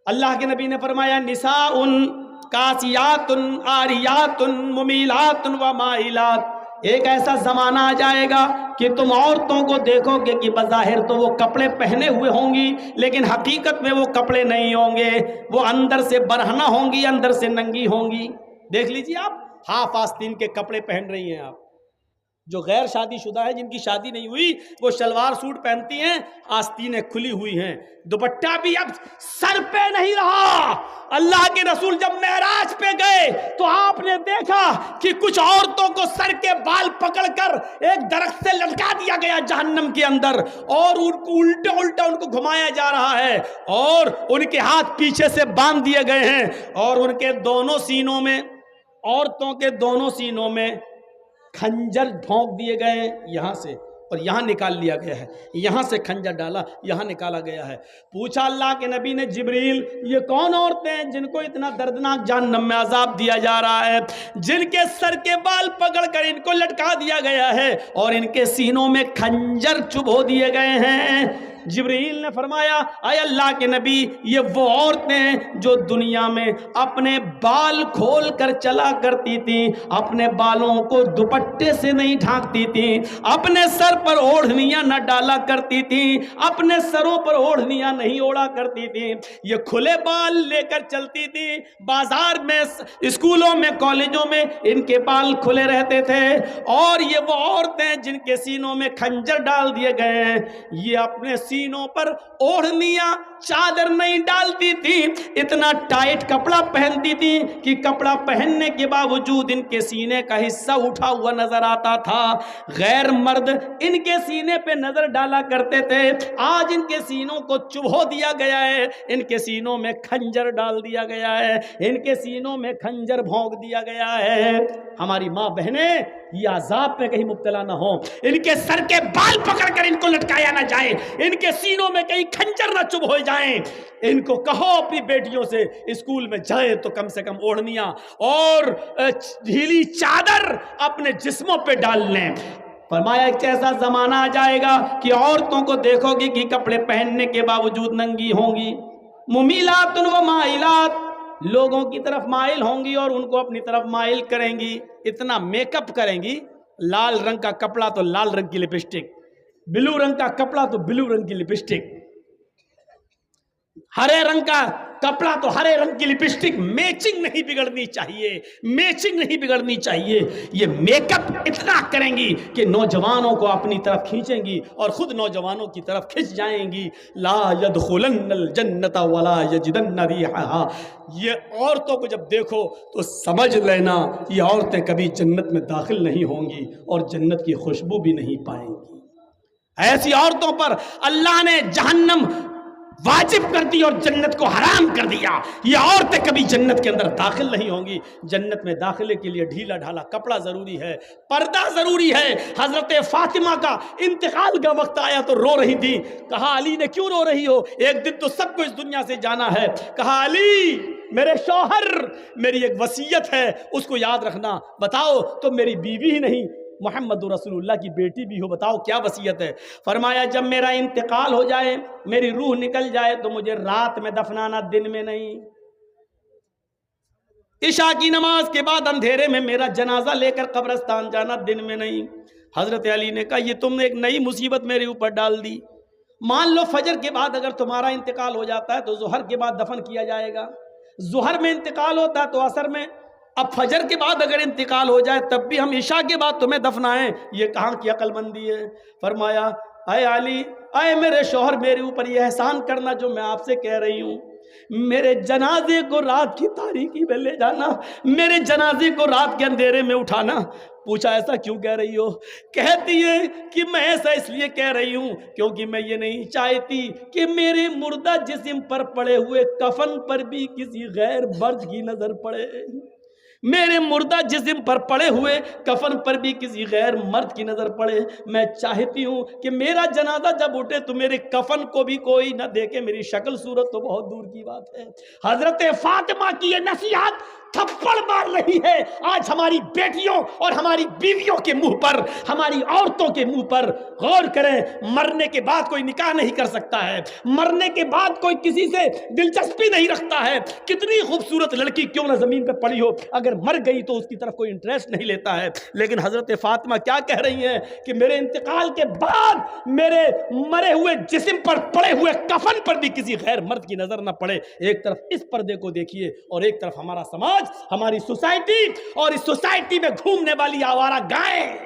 اللہ کے نبی نے فرمایا نساء کاسیات عاریات ممیلات و مائلات، ایک ایسا زمانہ آ جائے گا کہ تم عورتوں کو دیکھو گے کہ بظاہر تو وہ کپڑے پہنے ہوئے ہوں گی، لیکن حقیقت میں وہ کپڑے نہیں ہوں گے، وہ اندر سے برہنہ ہوں گی، اندر سے ننگی ہوں گی۔ دیکھ لیجیے آپ ہاف آستین کے کپڑے پہن رہی ہیں، آپ جو غیر شادی شدہ ہے، جن کی شادی نہیں ہوئی، وہ شلوار سوٹ پہنتی ہیں، آستینیں کھلی ہوئی ہیں، دوپٹہ بھی اب سر پہ نہیں رہا۔ اللہ کے رسول جب معراج پہ گئے تو آپ نے دیکھا کہ کچھ عورتوں کو سر کے بال پکڑ کر ایک درخت سے لٹکا دیا گیا جہنم کے اندر، اور ان کو الٹا الٹا ان کو گھمایا جا رہا ہے، اور ان کے ہاتھ پیچھے سے باندھ دیے گئے ہیں، اور ان کے دونوں سینوں میں، عورتوں کے دونوں سینوں میں کھنجر بھونک دیے گئے ہیں، یہاں سے اور یہاں نکال لیا گیا ہے، یہاں سے کھنجر ڈالا، یہاں نکالا گیا ہے۔ پوچھا اللہ کے نبی نے جبریل یہ کون عورتیں ہیں جن کو اتنا دردناک جہنم میں عذاب دیا جا رہا ہے، جن کے سر کے بال پکڑ کر ان کو لٹکا دیا گیا ہے اور ان کے سینوں میں کھنجر چبھو دیے گئے ہیں؟ جبریل نے فرمایا اے اللہ کے نبی یہ وہ عورتیں ہیں جو دنیا میں اپنے بال کھول کر چلا کرتی تھیں، اپنے بالوں کو دوپٹے سے نہیں ڈھانکتی تھیں، اپنے سر پر اوڑھنیاں نہ ڈالا کرتی تھیں، اپنے سروں پر اوڑھنیاں نہیں اوڑا کرتی تھیں، یہ کھلے بال لے کر چلتی تھیں، بازار میں، اسکولوں میں، کالجوں میں ان کے بال کھلے رہتے تھے۔ اور یہ وہ عورتیں جن کے سینوں میں کھنجر ڈال دیے گئے ہیں، یہ اپنے سینوں پر اوڑھنیاں، چادر نہیں ڈالتی تھی، اتنا ٹائٹ کپڑا پہنتی تھی کہ کپڑا پہننے کے باوجود ان کے سینے کا حصہ اٹھا ہوا نظر آتا تھا۔ غیر مرد ان کے سینے پہ نظر ڈالا کرتے تھے، آج ان کے سینوں کو چبھو دیا گیا ہے، ان کے سینوں میں کھنجر ڈال دیا گیا ہے، ان کے سینوں میں کھنجر بھونک دیا گیا ہے۔ ہماری ماں بہنیں یہ عذاب میں کہیں مبتلا نہ ہوں، ان کے سر کے بال پکڑ کر ان کو لٹکایا نہ جائے، ان کے سینوں میں کہیں کھنجر نہ چبھ ہو جائیں۔ ان کو کہو اپنی بیٹیوں سے اسکول میں جائیں تو کم سے کم اوڑھنیاں اور ڈھیلی چادر اپنے جسموں پہ ڈال لیں۔ فرمایا ایک ایسا زمانہ آ جائے گا کہ عورتوں کو دیکھو گی کہ کپڑے پہننے کے باوجود ننگی ہوں گی، ممیلات و مائلات، لوگوں کی طرف مائل ہوں گی اور ان کو اپنی طرف مائل کریں گی، اتنا میک اپ کریں گی، لال رنگ کا کپڑا تو لال رنگ کی لپسٹک، بلو رنگ کا کپڑا تو بلو رنگ کی لپسٹک، ہرے رنگ کا کپڑا تو ہرے رنگ کی لپسٹک، میچنگ نہیں بگڑنی چاہیے، میچنگ نہیں بگڑنی چاہیے۔ یہ میک اپ اتنا کریں گی کہ نوجوانوں کو اپنی طرف کھینچیں گی اور خود نوجوانوں کی طرف کھنچ جائیں گی۔ لا يدخلن الجنت ولا یجدن ریحھا، یہ عورتوں کو جب دیکھو تو سمجھ لینا یہ عورتیں کبھی جنت میں داخل نہیں ہوں گی اور جنت کی خوشبو بھی نہیں پائیں گی۔ ایسی عورتوں پر اللہ نے جہنم واجب کر دی اور جنت کو حرام کر دیا، یہ عورتیں کبھی جنت کے اندر داخل نہیں ہوں گی۔ جنت میں داخلے کے لیے ڈھیلا ڈھالا کپڑا ضروری ہے، پردہ ضروری ہے۔ حضرت فاطمہ کا انتقال کا وقت آیا تو رو رہی تھی، کہا علی نے کیوں رو رہی ہو، ایک دن تو سب کو اس دنیا سے جانا ہے۔ کہا علی میرے شوہر، میری ایک وصیت ہے اس کو یاد رکھنا۔ بتاؤ تو میری بیوی ہی نہیں محمد رسول اللہ کی بیٹی بھی ہو، بتاؤ کیا وصیت ہے؟ فرمایا جب میرا انتقال ہو جائے، میری روح نکل جائے تو مجھے رات میں دفنانا، دن میں نہیں۔ عشاء کی نماز کے بعد اندھیرے میں میرا جنازہ لے کر قبرستان جانا، دن میں نہیں۔ حضرت علی نے کہا یہ تم نے ایک نئی مصیبت میرے اوپر ڈال دی۔ مان لو فجر کے بعد اگر تمہارا انتقال ہو جاتا ہے تو ظہر کے بعد دفن کیا جائے گا، ظہر میں انتقال ہوتا ہے تو عصر میں، اب فجر کے بعد اگر انتقال ہو جائے تب بھی ہم عشاء کے بعد تمہیں دفنائیں، یہ کہاں کی عقل مندی ہے؟ فرمایا اے علی، اے میرے شوہر، میرے اوپر یہ احسان کرنا جو میں آپ سے کہہ رہی ہوں، میرے جنازے کو رات کی تاریکی میں لے جانا، میرے جنازے کو رات کے اندھیرے میں اٹھانا۔ پوچھا ایسا کیوں کہہ رہی ہو؟ کہتی ہے کہ میں ایسا اس لیے کہہ رہی ہوں کیونکہ میں یہ نہیں چاہتی کہ میرے مردہ جسم پر پڑے ہوئے کفن پر بھی کسی غیر مرد کی نظر پڑے، میرے مردہ جسم پر پڑے ہوئے کفن پر بھی کسی غیر مرد کی نظر پڑے. میں چاہتی ہوں کہ میرا جنازہ جب اٹھے تو میرے کفن کو بھی کوئی نہ دیکھے. میری شکل صورت تو بہت دور کی بات ہے. حضرت فاطمہ کی یہ نصیحت تھپڑ مار رہی ہے آج ہماری بیٹیوں اور ہماری بیویوں کے منہ پر, ہماری عورتوں کے منہ پر. غور کریں, مرنے کے بعد کوئی نکاح نہیں کر سکتا ہے, مرنے کے بعد کوئی کسی سے دلچسپی نہیں رکھتا ہے. کتنی خوبصورت لڑکی کیوں نہ زمین پہ پڑی ہو, اگر مر گئی تو اس کی طرف کوئی انٹرسٹ نہیں لیتا ہے. لیکن حضرت فاطمہ کیا کہہ رہی ہیں کہ میرے انتقال کے بعد میرے مرے ہوئے جسم پر پڑے ہوئے کفن پر بھی کسی غیر مرد کی نظر نہ پڑے. ایک طرف اس پردے کو دیکھیے اور ایک طرف ہمارا سماج, ہماری سوسائٹی, اور اس سوسائٹی میں گھومنے والی آوارہ گائیں,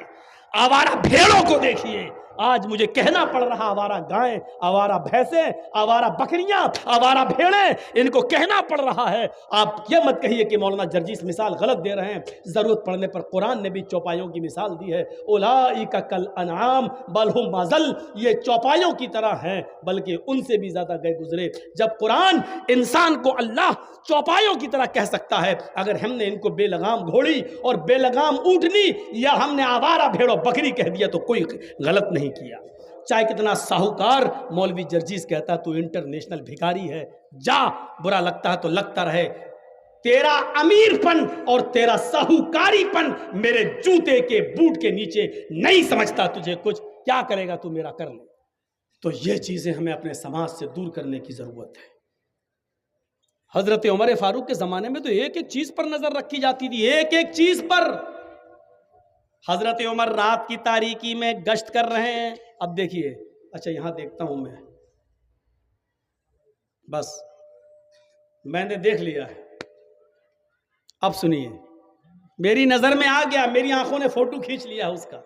آوارہ بھیڑوں کو دیکھیے. آج مجھے کہنا پڑ رہا آوارہ گائیں, آوارہ بھینسیں, آوارہ بکریاں, آوارہ بھیڑیں, ان کو کہنا پڑ رہا ہے. آپ یہ مت کہیے کہ مولانا جرجیس مثال غلط دے رہے ہیں. ضرورت پڑنے پر قرآن نے بھی چوپایوں کی مثال دی ہے. اولئک کالانعام بل ہم اضل, یہ چوپایوں کی طرح ہیں بلکہ ان سے بھی زیادہ گئے گزرے. جب قرآن انسان کو اللہ چوپایوں کی طرح کہہ سکتا ہے, اگر ہم نے ان کو بے لگام گھوڑی اور بے لگام اونٹنی یا ہم نے آوارہ بھیڑ و بکری کہہ دیا تو کوئی غلط نہیں کیا. چاہے کتنا ساہوکار مولوی جرجیس کہتا تو انٹرنیشنل بھکاری ہے, جا, برا لگتا ہے تو لگتا رہے. تیرا امیر پن اور تیرا ساہوکاری پن میرے جوتے کے بوٹ کے نیچے نہیں سمجھتا تجھے کچھ. کیا کرے گا تو میرا کر لے. تو یہ چیزیں ہمیں اپنے سماج سے دور کرنے کی ضرورت ہے. حضرت عمر فاروق کے زمانے میں تو ایک ایک چیز پر نظر رکھی جاتی تھی, ایک ایک چیز پر. حضرت عمر رات کی تاریکی میں گشت کر رہے ہیں. اب دیکھیے, اچھا یہاں دیکھتا ہوں میں, بس میں نے دیکھ لیا ہے. اب سنیے, میری نظر میں آ گیا, میری آنکھوں نے فوٹو کھینچ لیا اس کا.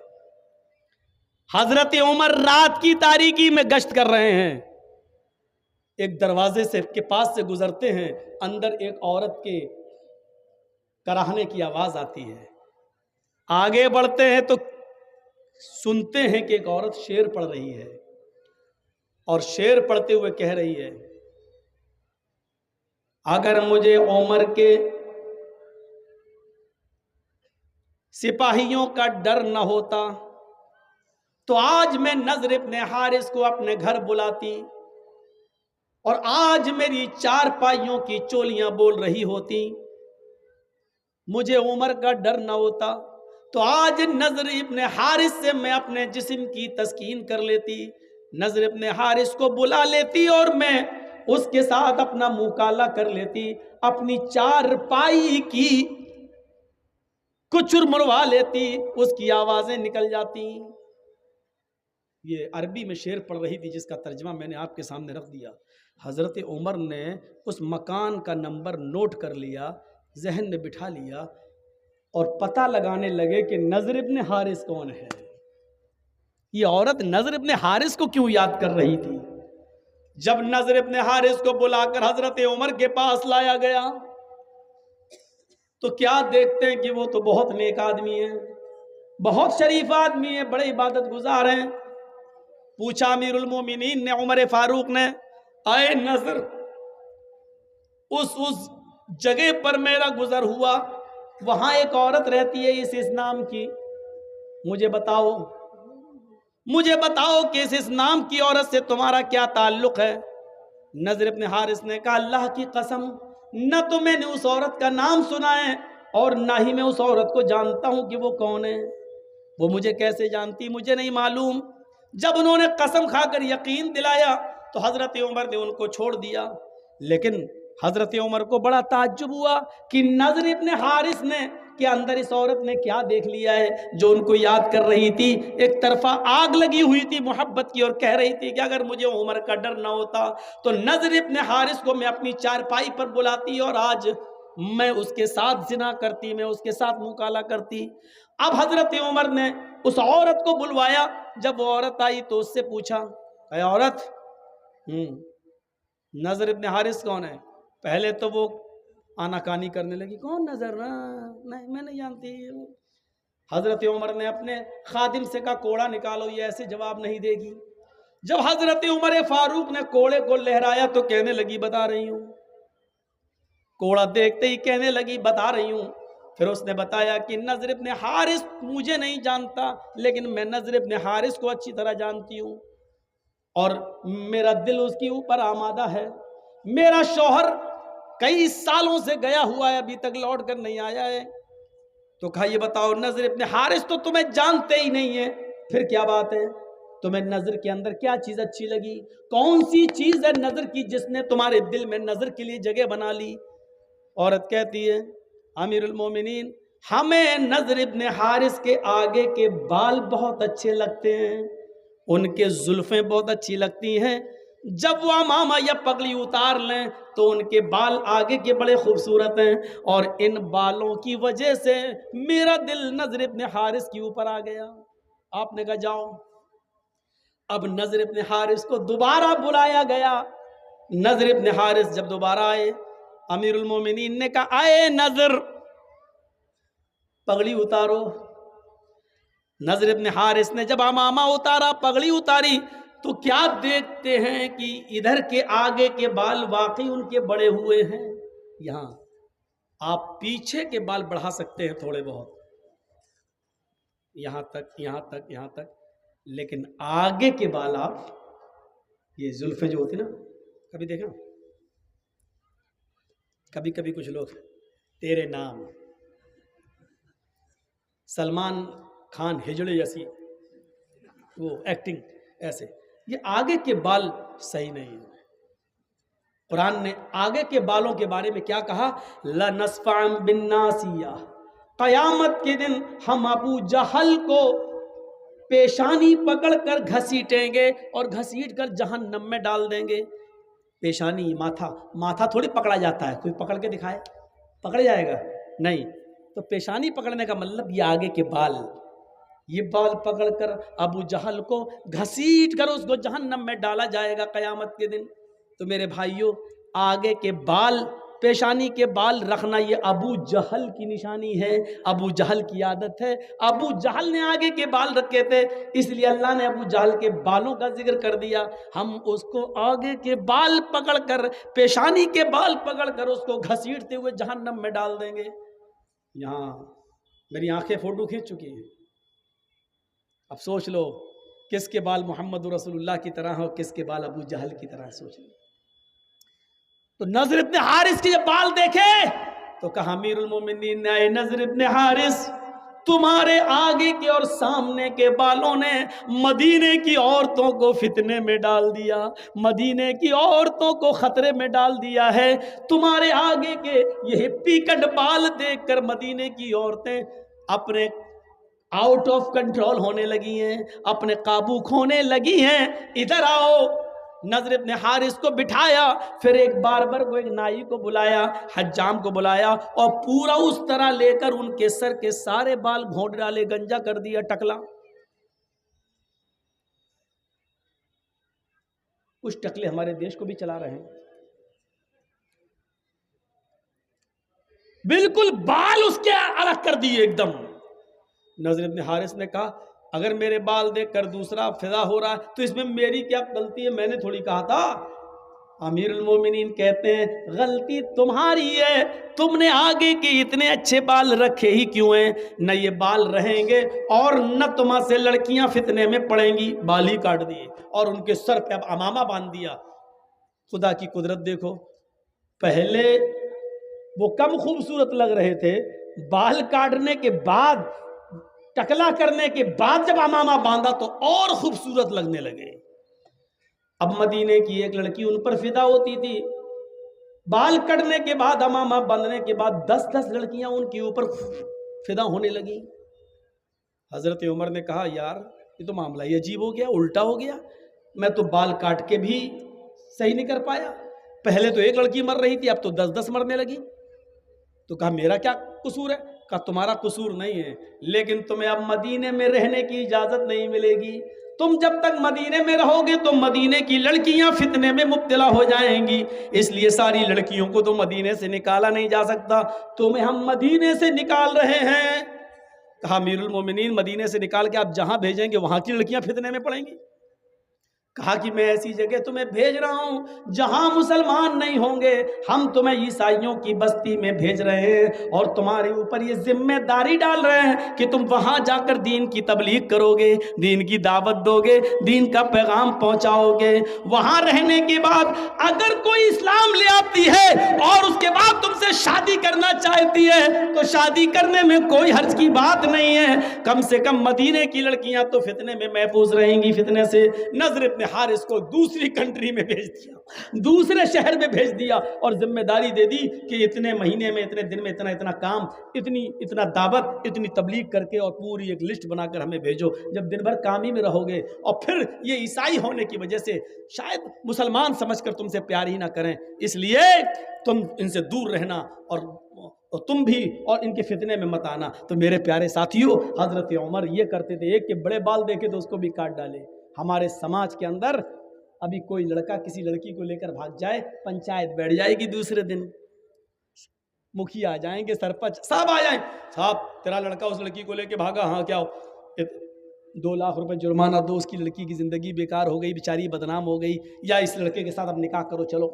حضرت عمر رات کی تاریکی میں گشت کر رہے ہیں. ایک دروازے سے کے پاس سے گزرتے ہیں, اندر ایک عورت کے کراہنے کی آواز آتی ہے. آگے بڑھتے ہیں تو سنتے ہیں کہ ایک عورت شعر پڑھ رہی ہے, اور شعر پڑھتے ہوئے کہہ رہی ہے, اگر مجھے عمر کے سپاہیوں کا ڈر نہ ہوتا تو آج میں نضر ابن حارث کو اپنے گھر بلاتی, اور آج میری چار پائیوں کی چولیاں بول رہی ہوتی. مجھے عمر کا ڈر نہ ہوتا تو آج نضر ابن حارث سے میں اپنے جسم کی تسکین کر لیتی, نضر ابن حارث کو بلا لیتی اور میں اس کے ساتھ اپنا منہ کالا کر لیتی, اپنی چار پائی کی کچر مروا لیتی, اس کی آوازیں نکل جاتی. یہ عربی میں شعر پڑھ رہی تھی جس کا ترجمہ میں نے آپ کے سامنے رکھ دیا. حضرت عمر نے اس مکان کا نمبر نوٹ کر لیا, ذہن میں بٹھا لیا, اور پتہ لگانے لگے کہ نضر ابن حارث کون ہے. یہ عورت نضر ابن حارث کو کیوں یاد کر رہی تھی؟ جب نضر ابن حارث کو بلا کر حضرت عمر کے پاس لایا گیا تو کیا دیکھتے ہیں کہ وہ تو بہت نیک آدمی ہے, بہت شریف آدمی ہے, بڑے عبادت گزار ہیں. پوچھا امیر المومنین نے, عمر فاروق نے, اے نضر, اس جگہ پر میرا گزر ہوا, وہاں ایک عورت رہتی ہے اس نام کی, مجھے بتاؤ کہ اس نام کی عورت سے تمہارا کیا تعلق ہے؟ نضر ابن حارث نے کہا, اللہ کی قسم, نہ تو میں نے اس عورت کا نام سنا ہے اور نہ ہی میں اس عورت کو جانتا ہوں کہ وہ کون ہے. وہ مجھے کیسے جانتی, مجھے نہیں معلوم. جب انہوں نے قسم کھا کر یقین دلایا تو حضرت عمر نے ان کو چھوڑ دیا. لیکن حضرت عمر کو بڑا تعجب ہوا کہ نضر ابن حارث نے کہ اندر اس عورت نے کیا دیکھ لیا ہے جو ان کو یاد کر رہی تھی. ایک طرفہ آگ لگی ہوئی تھی محبت کی, اور کہہ رہی تھی کہ اگر مجھے عمر کا ڈر نہ ہوتا تو نضر ابن حارث کو میں اپنی چارپائی پر بلاتی اور آج میں اس کے ساتھ زنا کرتی, میں اس کے ساتھ منہ کالا کرتی. اب حضرت عمر نے اس عورت کو بلوایا. جب وہ عورت آئی تو اس سے پوچھا, اے عورت, نضر ابن حارث کون ہے؟ پہلے تو وہ آناکانی کرنے لگی, کون نظر, نہیں میں نہیں جانتی. حضرت عمر نے اپنے خادم سے کہا, کوڑا نکالو, یہ ایسے جواب نہیں دے گی. جب حضرت عمر فاروق نے کوڑے کو لہرایا تو کہنے لگی, بتا رہی ہوں. کوڑا دیکھتے ہی کہنے لگی, بتا رہی ہوں. پھر اس نے بتایا کہ نضر ابن حارث مجھے نہیں جانتا، لیکن میں نضر ابن حارث کو اچھی طرح جانتی ہوں اور میرا دل اس کے اوپر آمادہ ہے۔ میرا شوہر کئی سالوں سے گیا ہوا ہے، ابھی تک لوٹ کر نہیں آیا ہے۔ تو کہا یہ بتاؤ نضر ابن حارث تو تمہیں جانتے ہی نہیں ہے، پھر کیا بات ہے؟ تمہیں نظر کے اندر کیا چیز اچھی لگی؟ کون سی چیز ہے نظر کی جس نے تمہارے دل میں نظر کے لیے جگہ بنا لی؟ عورت کہتی ہے امیر المومنین ہمیں نضر ابن حارث کے آگے کے بال بہت اچھے لگتے ہیں، ان کے زلفیں بہت اچھی لگتی ہیں، جب وہ امامہ یا پگڑی اتار لیں تو ان کے بال آگے کے بڑے خوبصورت ہیں، اور ان بالوں کی وجہ سے میرا دل نضر ابن حارث کے اوپر آ گیا۔ آپ نے کہا جاؤ۔ اب نضر ابن حارث کو دوبارہ بلایا گیا۔ نضر ابن حارث جب دوبارہ آئے، امیر المومنین نے کہا آئے نضر، پگڑی اتارو۔ نضر ابن حارث نے جب امامہ اتارا، پگڑی اتاری، تو کیا دیکھتے ہیں کہ ادھر کے آگے کے بال واقعی ان کے بڑے ہوئے ہیں۔ یہاں آپ پیچھے کے بال بڑھا سکتے ہیں تھوڑے بہت، یہاں تک یہاں تک یہاں تک، لیکن آگے کے بال آپ یہ زلفیں جو ہوتی نا، کبھی دیکھا کبھی کبھی کچھ لوگ تیرے نام سلمان خان ہجڑے جیسی وہ ایکٹنگ ایسے، یہ آگے کے بال صحیح نہیں ہے۔ قرآن نے آگے کے بالوں کے بارے میں کیا کہا؟ لَنَسْفَعًا بِالنَّاسِيَةِ، قیامت کے دن ہم ابو جہل کو پیشانی پکڑ کر گھسیٹیں گے اور گھسیٹ کر جہنم میں ڈال دیں گے۔ پیشانی ماتھا تھوڑی پکڑا جاتا ہے، کوئی پکڑ کے دکھائے پکڑ جائے گا؟ نہیں۔ تو پیشانی پکڑنے کا مطلب یہ آگے کے بال، یہ بال پکڑ کر ابو جہل کو گھسیٹ کر اس کو جہنم میں ڈالا جائے گا قیامت کے دن۔ تو میرے بھائیوں، آگے کے بال، پیشانی کے بال رکھنا یہ ابو جہل کی نشانی ہے، ابو جہل کی عادت ہے۔ ابو جہل نے آگے کے بال رکھے تھے، اس لیے اللہ نے ابو جہل کے بالوں کا ذکر کر دیا۔ ہم اس کو آگے کے بال پکڑ کر، پیشانی کے بال پکڑ کر اس کو گھسیٹتے ہوئے جہنم میں ڈال دیں گے۔ یہاں میری آنکھیں فوٹو کھینچ چکی ہیں، اب سوچ لو کس کے بال محمد رسول اللہ کی طرح ہو، کس کے بال ابو جہل کی طرح، سوچ لو۔ تو نضر ابن حارث کے جب بال دیکھے تو کہا امیر المومنین نے اے نضر ابن حارث، تمہارے آگے کے اور سامنے کے بالوں نے مدینے کی عورتوں کو فتنے میں ڈال دیا، مدینے کی عورتوں کو خطرے میں ڈال دیا ہے۔ تمہارے آگے کے یہ ہپی کٹ بال دیکھ کر مدینے کی عورتیں اپنے آؤٹ آف کنٹرول ہونے لگی ہیں، اپنے قابو کھونے لگی ہیں۔ ادھر آؤ۔ نضر ابن حارث کو بٹھایا، پھر ایک باربر کو، ایک نائی کو بلایا، حجام کو بلایا، اور پورا اس طرح لے کر ان کے سر کے سارے بال گھونٹ ڈالے، گنجا کر دیا، ٹکلا۔ کچھ ٹکلے ہمارے دیش کو بھی چلا رہے ہیں، بالکل بال اس کے الگ کر دیے ایک دم۔ نضر ابن حارث نے کہا اگر میرے بال دیکھ کر دوسرا فضا ہو رہا ہے تو اس میں میری کیا غلطی ہے؟ میں نے تھوڑی کہا تھا۔ امیر المومنین کہتے ہیں غلطی تمہاری ہے، تم نے آگے کے اتنے اچھے بال رکھے ہی کیوں ہیں؟ نہ یہ بال رہیں گے اور نہ تمہاں سے لڑکیاں فتنے میں پڑیں گی۔ بال ہی کاٹ دیے اور ان کے سر پہ اب امامہ باندھ دیا۔ خدا کی قدرت دیکھو، پہلے وہ کم خوبصورت لگ رہے تھے، بال کاٹنے کے بعد، ٹکلا کرنے کے بعد جب امامہ باندھا تو اور خوبصورت لگنے لگے۔ اب مدینے کی ایک لڑکی ان پر فدا ہوتی تھی، بال کٹنے کے بعد، امامہ باندھنے کے بعد 10 لڑکیاں ان کے اوپر فدا ہونے لگی۔ حضرت عمر نے کہا یار یہ تو معاملہ ہی عجیب ہو گیا، الٹا ہو گیا، میں تو بال کاٹ کے بھی صحیح نہیں کر پایا، پہلے تو ایک لڑکی مر رہی تھی اب تو 10 مرنے لگی۔ تو کہا میرا کیا قصور ہے؟ کہا تمہارا قصور نہیں ہے، لیکن تمہیں اب مدینے میں رہنے کی اجازت نہیں ملے گی۔ تم جب تک مدینے میں رہو گے تو مدینے کی لڑکیاں فتنے میں مبتلا ہو جائیں گی، اس لیے ساری لڑکیوں کو تو مدینے سے نکالا نہیں جا سکتا، تمہیں ہم مدینے سے نکال رہے ہیں۔ کہا امیر المومنین مدینے سے نکال کے آپ جہاں بھیجیں گے وہاں کی لڑکیاں فتنے میں پڑیں گی؟ کہا کہ میں ایسی جگہ تمہیں بھیج رہا ہوں جہاں مسلمان نہیں ہوں گے، ہم تمہیں عیسائیوں کی بستی میں بھیج رہے ہیں اور تمہارے اوپر یہ ذمہ داری ڈال رہے ہیں کہ تم وہاں جا کر دین کی تبلیغ کرو گے، دین کی دعوت دو گے، دین کا پیغام پہنچاؤ گے۔ وہاں رہنے کے بعد اگر کوئی اسلام لے آتی ہے اور اس کے بعد تم سے شادی کرنا چاہتی ہے تو شادی کرنے میں کوئی حرج کی بات نہیں ہے، کم سے کم مدینے کی لڑکیاں تو فتنے میں محفوظ رہیں گی فتنے سے۔ نضر ابن حارث کو دوسری کنٹری میں بھیج دیا، دوسرے شہر میں بھیج دیا اور ذمہ داری دے دی کہ اتنے مہینے میں، اتنے دن میں اتنا کام، اتنا دعوت، اتنی تبلیغ کر کے اور پوری ایک لسٹ بنا کر ہمیں بھیجو۔ جب دن بھر کام ہی میں رہو گے اور پھر یہ عیسائی ہونے کی وجہ سے شاید مسلمان سمجھ کر تم سے پیار ہی نہ کریں، اس لیے تم ان سے دور رہنا اور تم بھی اور ان کے فتنے میں مت آنا۔ تو میرے پیارے ساتھیوں، حضرت عمر یہ کرتے تھے، ایک کے بڑے بال دیکھے تو اس کو بھی کاٹ ڈالے۔ ہمارے سماج کے اندر ابھی کوئی لڑکا کسی لڑکی کو لے کر بھاگ جائے، پنچایت بیٹھ جائے گی، دوسرے دن مکھیا آ جائیں گے، سرپنچ صاحب آ جائیں، صاحب تیرا لڑکا اس لڑکی کو لے کے بھاگا، ہاں کیا ہو، 2 لاکھ روپے جرمانہ دو، اس کی لڑکی کی زندگی بیکار ہو گئی، بیچاری بدنام ہو گئی، یا اس لڑکے کے ساتھ اب نکاح کرو، چلو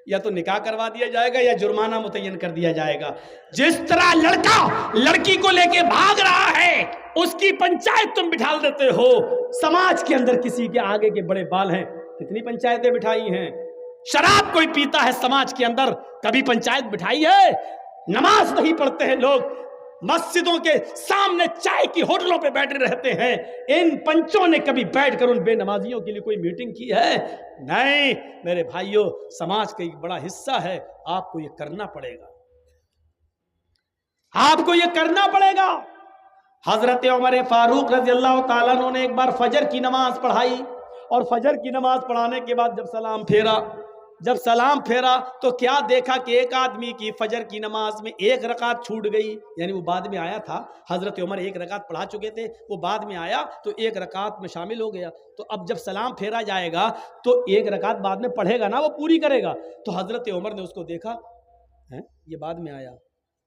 یا تو نکاح کروا دیا جائے گا یا جرمانہ متعین کر دیا جائے گا۔ جس طرح لڑکا لڑکی کو لے کے بھاگ رہا ہے اس کی پنچایت تم بٹھا دیتے ہو۔ سماج کے اندر کسی کے آگے کے بڑے بال ہیں، کتنی پنچایتیں بٹھائی ہیں۔ شراب کوئی پیتا ہے سماج کے اندر، کبھی پنچایت بٹھائی ہے؟ نماز نہیں پڑھتے ہیں لوگ، مسجدوں کے سامنے چائے کی ہوٹلوں پہ بیٹھے رہتے ہیں، ان پنچوں نے کبھی بیٹھ کر ان بے نمازیوں کے لیے کوئی میٹنگ کی ہے؟ نہیں میرے بھائیوں، سماج کا ایک بڑا حصہ ہے، آپ کو یہ کرنا پڑے گا، آپ کو یہ کرنا پڑے گا۔ حضرت عمر فاروق رضی اللہ تعالیٰ عنہ نے ایک بار فجر کی نماز پڑھائی اور فجر کی نماز پڑھانے کے بعد جب سلام پھیرا تو کیا دیکھا کہ ایک آدمی کی فجر کی نماز میں 1 رکعت چھوٹ گئی، یعنی وہ بعد میں آیا تھا، حضرت عمر 1 رکعت پڑھا چکے تھے، وہ بعد میں آیا تو 1 رکعت میں شامل ہو گیا۔ تو اب جب سلام پھیرا جائے گا تو 1 رکعت بعد میں پڑھے گا نا، وہ پوری کرے گا۔ تو حضرت عمر نے اس کو دیکھا، یہ بعد میں آیا،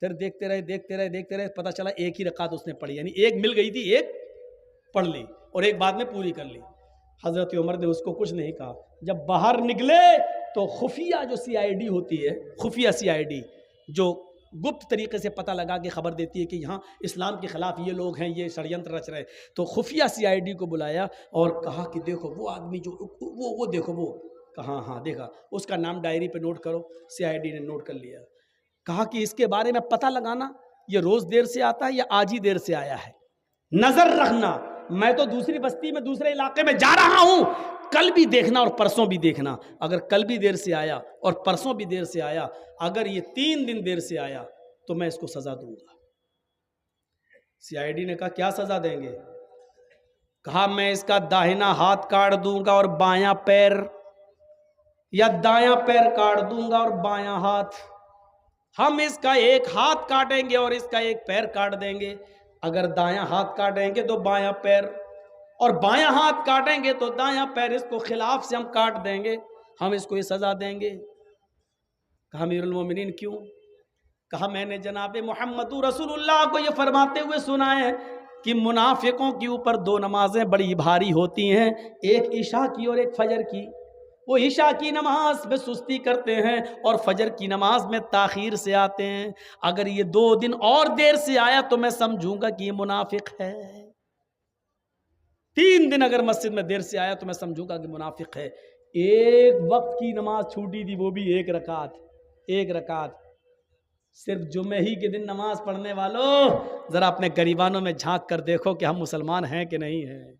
پھر دیکھتے رہے، پتہ چلا 1 ہی رکعت اس نے پڑھی، یعنی 1 مل گئی تھی، 1 پڑھ لی اور 1 بعد میں پوری کر لی۔ حضرت عمر نے اس کو کچھ نہیں کہا۔ جب باہر نکلے تو خفیہ جو CID ہوتی ہے، خفیہ CID جو گپت طریقے سے پتہ لگا کے خبر دیتی ہے کہ یہاں اسلام کے خلاف یہ لوگ ہیں، یہ ષڈینتر رچ رہے، تو خفیہ CID کو بلایا اور کہا کہ دیکھو وہ آدمی جو وہ دیکھو، وہ کہا ہاں دیکھا، اس کا نام ڈائری پہ نوٹ کرو۔ CID نے نوٹ کر لیا۔ کہا کہ اس کے بارے میں پتہ لگانا، یہ روز دیر سے آتا ہے یا آج ہی دیر سے آیا ہے، نظر رکھنا، میں تو دوسری بستی میں دوسرے علاقے میں جا رہا ہوں، کل بھی دیکھنا اور پرسوں بھی دیکھنا، اگر کل بھی دیر سے آیا اور پرسوں بھی دیر سے آیا، اگر یہ 3 دن دیر سے آیا تو میں اس کو سزا دوں گا۔ CID نے کہا کیا سزا دیں گے؟ کہا میں اس کا داہنا ہاتھ کاٹ دوں گا اور بایاں پیر، یا دایاں پیر کاٹ دوں گا اور بایاں ہاتھ، ہم اس کا 1 ہاتھ کاٹیں گے اور اس کا 1 پیر کاٹ دیں گے۔ اگر دایاں ہاتھ کاٹیں گے تو بایاں پیر، اور بایاں ہاتھ کاٹیں گے تو دایاں پیر، اس کو خلاف سے ہم کاٹ دیں گے، ہم اس کو یہ سزا دیں گے۔ کہا امیر المومنین کیوں؟ کہا میں نے جناب محمد رسول اللہ کو یہ فرماتے ہوئے سنا ہے کہ منافقوں کے اوپر 2 نمازیں بڑی بھاری ہوتی ہیں، ایک عشاء کی اور ایک فجر کی۔ وہ عشاء کی نماز میں سستی کرتے ہیں اور فجر کی نماز میں تاخیر سے آتے ہیں، اگر یہ 2 دن اور دیر سے آیا تو میں سمجھوں گا کہ یہ منافق ہے۔ 3 دن اگر مسجد میں دیر سے آیا تو میں سمجھوں گا کہ منافق ہے۔ 1 وقت کی نماز چھوٹی تھی، وہ بھی 1 رکعت۔ صرف جمعہ ہی کے دن نماز پڑھنے والوں، ذرا اپنے گریبانوں میں جھانک کر دیکھو کہ ہم مسلمان ہیں کہ نہیں ہیں۔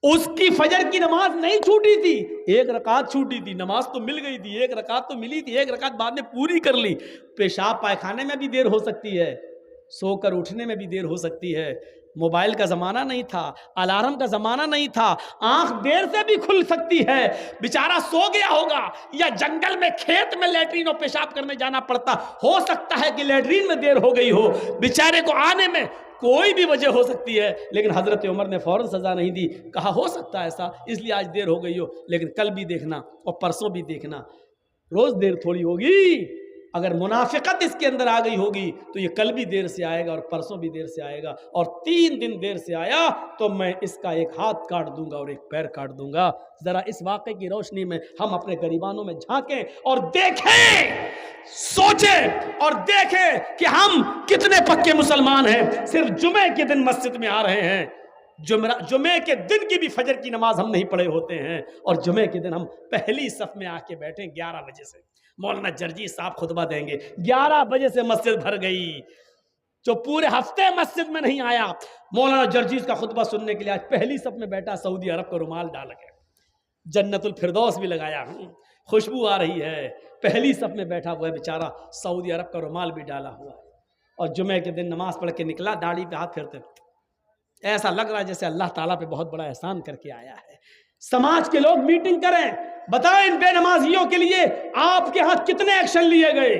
اس کی فجر کی نماز نہیں چھوٹی تھی، 1 رکعت چھوٹی تھی، نماز تو مل گئی تھی، 1 رکعت تو ملی تھی، 1 رکعت بعد میں پوری کر لی۔ پیشاب پائخانے میں بھی دیر ہو سکتی ہے، سو کر اٹھنے میں بھی دیر ہو سکتی ہے، موبائل کا زمانہ نہیں تھا، الارم کا زمانہ نہیں تھا، آنکھ دیر سے بھی کھل سکتی ہے، بیچارہ سو گیا ہوگا یا جنگل میں کھیت میں لیٹرین اور پیشاب کرنے جانا پڑتا، ہو سکتا ہے کہ لیٹرین میں دیر ہو گئی ہو، بیچارے کو آنے میں کوئی بھی وجہ ہو سکتی ہے، لیکن حضرت عمر نے فوراً سزا نہیں دی، کہا ہو سکتا ہے ایسا، اس لیے آج دیر ہو گئی ہو، لیکن کل بھی دیکھنا اور پرسوں بھی دیکھنا، روز دیر تھوڑی ہوگی، اگر منافقت اس کے اندر آ گئی ہوگی تو یہ کل بھی دیر سے آئے گا اور پرسوں بھی دیر سے آئے گا، اور 3 دن دیر سے آیا تو میں اس کا ایک ہاتھ کاٹ دوں گا اور ایک پیر کاٹ دوں گا۔ ذرا اس واقعے کی روشنی میں ہم اپنے گریبانوں میں جھانکیں اور دیکھیں، سوچیں اور دیکھیں کہ ہم کتنے پکے مسلمان ہیں۔ صرف جمعے کے دن مسجد میں آ رہے ہیں، جمعے کے دن کی بھی فجر کی نماز ہم نہیں پڑھے ہوتے ہیں، اور جمعے کے دن ہم پہلی صف میں آ کے بیٹھیں 11 بجے سے۔ مولانا جرجیس صاحب خطبہ دیں گے، 11 بجے سے مسجد بھر گئی۔ جو پورے ہفتے مسجد میں نہیں آیا، مولانا جرجیس کا خطبہ سننے کے لیے آج پہلی صف میں بیٹھا، سعودی عرب کا رومال ڈال کے، جنت الفردوس بھی لگایا، خوشبو آ رہی ہے، پہلی صف میں بیٹھا ہوا ہے بیچارہ، سعودی عرب کا رومال بھی ڈالا ہوا ہے، اور جمعے کے دن نماز پڑھ کے نکلا، داڑھی پہ ہاتھ پھیرتے، ایسا لگ رہا ہے جیسے اللہ تعالیٰ پہ بہت بڑا احسان کر کے آیا ہے۔ سماج کے لوگ میٹنگ کریں، بتائیں ان بے نمازیوں کے لیے آپ کے ہاں کتنے ایکشن لیے گئے،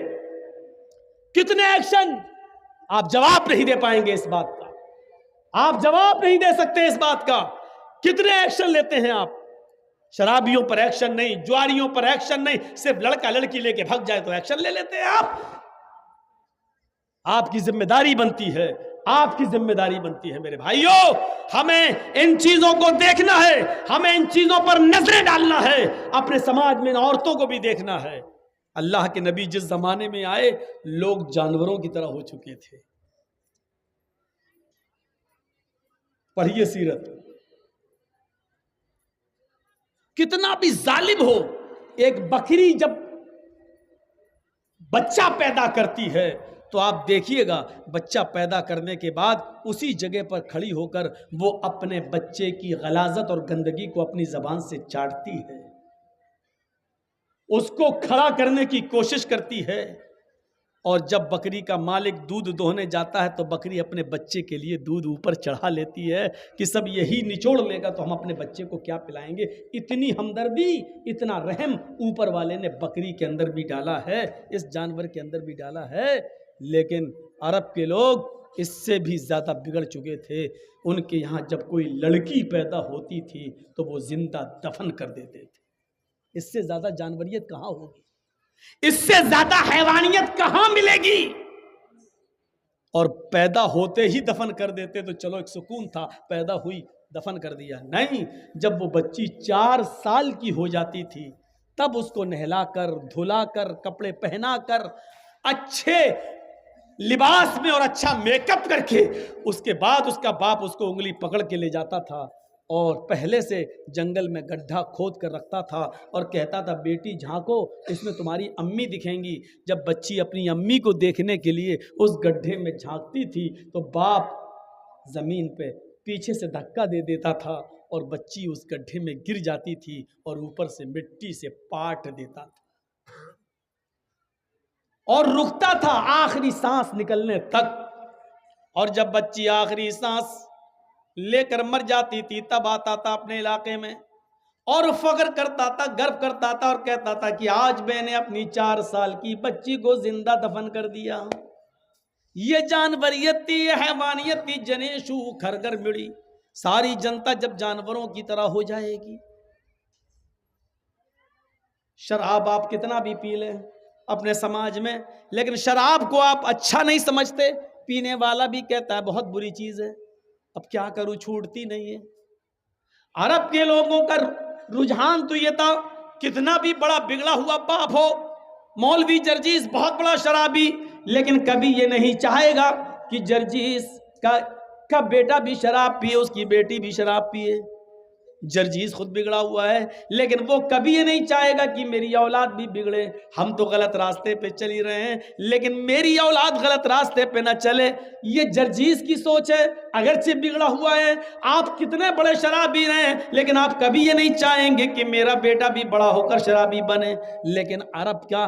کتنے ایکشن؟ آپ جواب نہیں دے پائیں گے اس بات کا، آپ جواب نہیں دے سکتے اس بات کا۔ کتنے ایکشن لیتے ہیں آپ؟ شرابیوں پر ایکشن نہیں، جواریوں پر ایکشن نہیں، صرف لڑکا لڑکی لے کے بھگ جائے تو ایکشن لے لیتے ہیں آپ۔ آپ کی ذمہ داری بنتی ہے، آپ کی ذمہ داری بنتی ہے میرے بھائیوں، ہمیں ان چیزوں کو دیکھنا ہے، ہمیں ان چیزوں پر نظریں ڈالنا ہے، اپنے سماج میں ان عورتوں کو بھی دیکھنا ہے۔ اللہ کے نبی جس زمانے میں آئے لوگ جانوروں کی طرح ہو چکے تھے۔ پڑھیے سیرت، کتنا بھی ظالم ہو، ایک بکری جب بچہ پیدا کرتی ہے تو آپ دیکھیے گا بچہ پیدا کرنے کے بعد اسی جگہ پر کھڑی ہو کر وہ اپنے بچے کی غلاظت اور گندگی کو اپنی زبان سے چاٹتی ہے، اس کو کھڑا کرنے کی کوشش کرتی ہے، اور جب بکری کا مالک دودھ دوہنے جاتا ہے تو بکری اپنے بچے کے لیے دودھ اوپر چڑھا لیتی ہے کہ سب یہی نچوڑ لے گا تو ہم اپنے بچے کو کیا پلائیں گے۔ اتنی ہمدردی، اتنا رحم اوپر والے نے بکری کے اندر بھی ڈالا ہے، اس جانور کے اندر بھی ڈالا ہے۔ لیکن عرب کے لوگ اس سے بھی زیادہ بگڑ چکے تھے، ان کے یہاں جب کوئی لڑکی پیدا ہوتی تھی تو وہ زندہ دفن کر دیتے تھے۔ اس سے زیادہ جانوریت کہاں ہوگی، اس سے زیادہ حیوانیت کہاں ملے گی؟ اور پیدا ہوتے ہی دفن کر دیتے تو چلو ایک سکون تھا، پیدا ہوئی دفن کر دیا، نہیں، جب وہ بچی 4 سال کی ہو جاتی تھی تب اس کو نہلا کر، دھلا کر، کپڑے پہنا کر، اچھے لباس میں اور اچھا میک اپ کر کے، اس کے بعد اس کا باپ اس کو انگلی پکڑ کے لے جاتا تھا اور پہلے سے جنگل میں گڈھا کھود کر رکھتا تھا اور کہتا تھا بیٹی جھانکو، اس میں تمہاری امی دکھیں گی۔ جب بچی اپنی امی کو دیکھنے کے لیے اس گڈھے میں جھانکتی تھی تو باپ زمین پہ پیچھے سے دھکا دے دیتا تھا اور بچی اس گڈھے میں گر جاتی تھی اور اوپر سے مٹی سے پاٹ دیتا تھا اور رکتا تھا آخری سانس نکلنے تک، اور جب بچی آخری سانس لے کر مر جاتی تھی تب آتا تھا اپنے علاقے میں اور فخر کرتا تھا، گرو کرتا تھا اور کہتا تھا کہ آج میں نے اپنی 4 سال کی بچی کو زندہ دفن کر دیا۔ یہ جانوریت تھی، یہ حیوانیت تھی۔ جنیشو کھرگر مڑی، ساری جنتا جب جانوروں کی طرح ہو جائے گی۔ شراب آپ کتنا بھی پی لیں اپنے سماج میں، لیکن شراب کو آپ اچھا نہیں سمجھتے، پینے والا بھی کہتا ہے بہت بری چیز ہے، اب کیا کروں، چھوٹتی نہیں ہے۔ عرب کے لوگوں کا رجحان تو یہ تھا، کتنا بھی بڑا بگڑا ہوا باپ ہو، مولوی جرجیس بہت بڑا شرابی، لیکن کبھی یہ نہیں چاہے گا کہ جرجیس کا بیٹا بھی شراب پیے، اس کی بیٹی بھی شراب پیے۔ جرجیس خود بگڑا ہوا ہے، لیکن وہ کبھی یہ نہیں چاہے گا کہ میری اولاد بھی بگڑے۔ ہم تو غلط راستے پہ چل ہی رہے ہیں، لیکن میری اولاد غلط راستے پہ نہ چلے، یہ جرجیس کی سوچ ہے۔ اگرچہ بگڑا ہوا ہے، آپ کتنے بڑے شرابی رہیں، لیکن آپ کبھی یہ نہیں چاہیں گے کہ میرا بیٹا بھی بڑا ہو کر شرابی بنے۔ لیکن عرب کا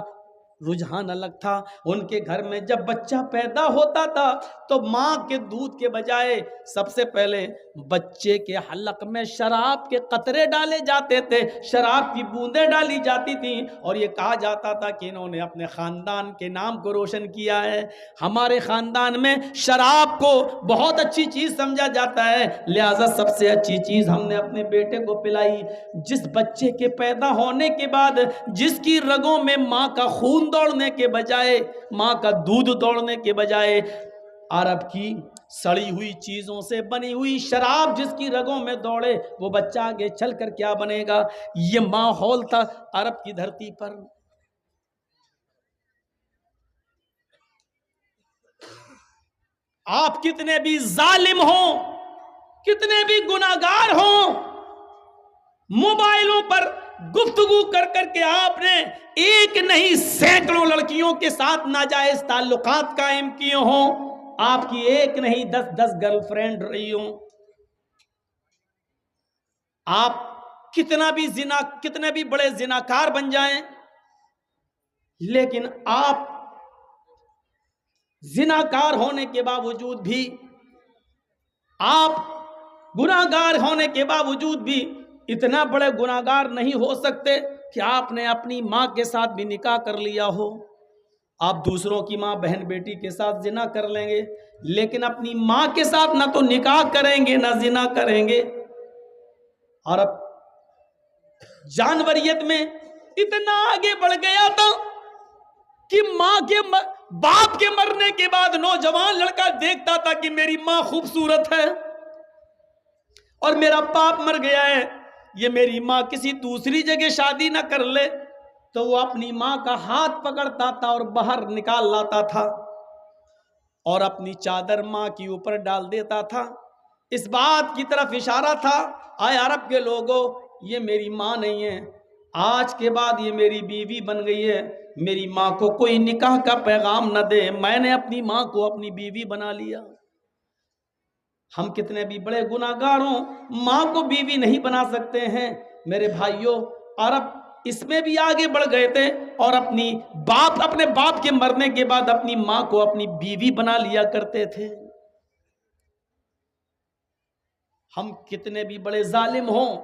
رجحان الگ تھا، ان کے گھر میں جب بچہ پیدا ہوتا تھا تو ماں کے دودھ کے بجائے سب سے پہلے بچے کے حلق میں شراب کے قطرے ڈالے جاتے تھے، شراب کی بوندیں ڈالی جاتی تھیں، اور یہ کہا جاتا تھا کہ انہوں نے اپنے خاندان کے نام کو روشن کیا ہے۔ ہمارے خاندان میں شراب کو بہت اچھی چیز سمجھا جاتا ہے، لہذا سب سے اچھی چیز ہم نے اپنے بیٹے کو پلائی۔ جس بچے کے پیدا ہونے کے بعد جس کی رگوں میں ماں کا خون خون دوڑنے کے بجائے، ماں کا دودھ دوڑنے کے بجائے عرب کی سڑی ہوئی چیزوں سے بنی ہوئی شراب جس کی رگوں میں دوڑے، وہ بچہ آگے چل کر کیا بنے گا؟ یہ ماحول تھا عرب کی دھرتی پر۔ آپ کتنے بھی ظالم ہوں، کتنے بھی گناہگار ہوں، موبائلوں پر گفتگو کر کر کے آپ نے ایک نہیں سینکڑوں لڑکیوں کے ساتھ ناجائز تعلقات قائم کیے ہوں، آپ کی ایک نہیں 10 گرل فرینڈ رہی ہوں، آپ کتنے بھی بڑے زناکار بن جائیں، لیکن آپ زناکار ہونے کے باوجود بھی، آپ گناہگار ہونے کے باوجود بھی اتنا بڑے گناہگار نہیں ہو سکتے کہ آپ نے اپنی ماں کے ساتھ بھی نکاح کر لیا ہو۔ آپ دوسروں کی ماں بہن بیٹی کے ساتھ زنا کر لیں گے، لیکن اپنی ماں کے ساتھ نہ تو نکاح کریں گے نہ زنا کریں گے۔ اور اب جانوریت میں اتنا آگے بڑھ گیا تھا کہ باپ کے مرنے کے بعد نوجوان لڑکا دیکھتا تھا کہ میری ماں خوبصورت ہے اور میرا باپ مر گیا ہے، یہ میری ماں کسی دوسری جگہ شادی نہ کر لے، تو وہ اپنی ماں کا ہاتھ پکڑتا تھا اور باہر نکال لاتا تھا اور اپنی چادر ماں کے اوپر ڈال دیتا تھا۔ اس بات کی طرف اشارہ تھا، آئے عرب کے لوگوں، یہ میری ماں نہیں ہے، آج کے بعد یہ میری بیوی بن گئی ہے، میری ماں کو کوئی نکاح کا پیغام نہ دے، میں نے اپنی ماں کو اپنی بیوی بنا لیا۔ ہم کتنے بھی بڑے گناہگار ہوں، ماں کو بیوی نہیں بنا سکتے ہیں۔ میرے بھائیوں، عرب اس میں بھی آگے بڑھ گئے تھے اور اپنے باپ کے مرنے کے بعد اپنی ماں کو اپنی بیوی بنا لیا کرتے تھے۔ ہم کتنے بھی بڑے ظالم ہوں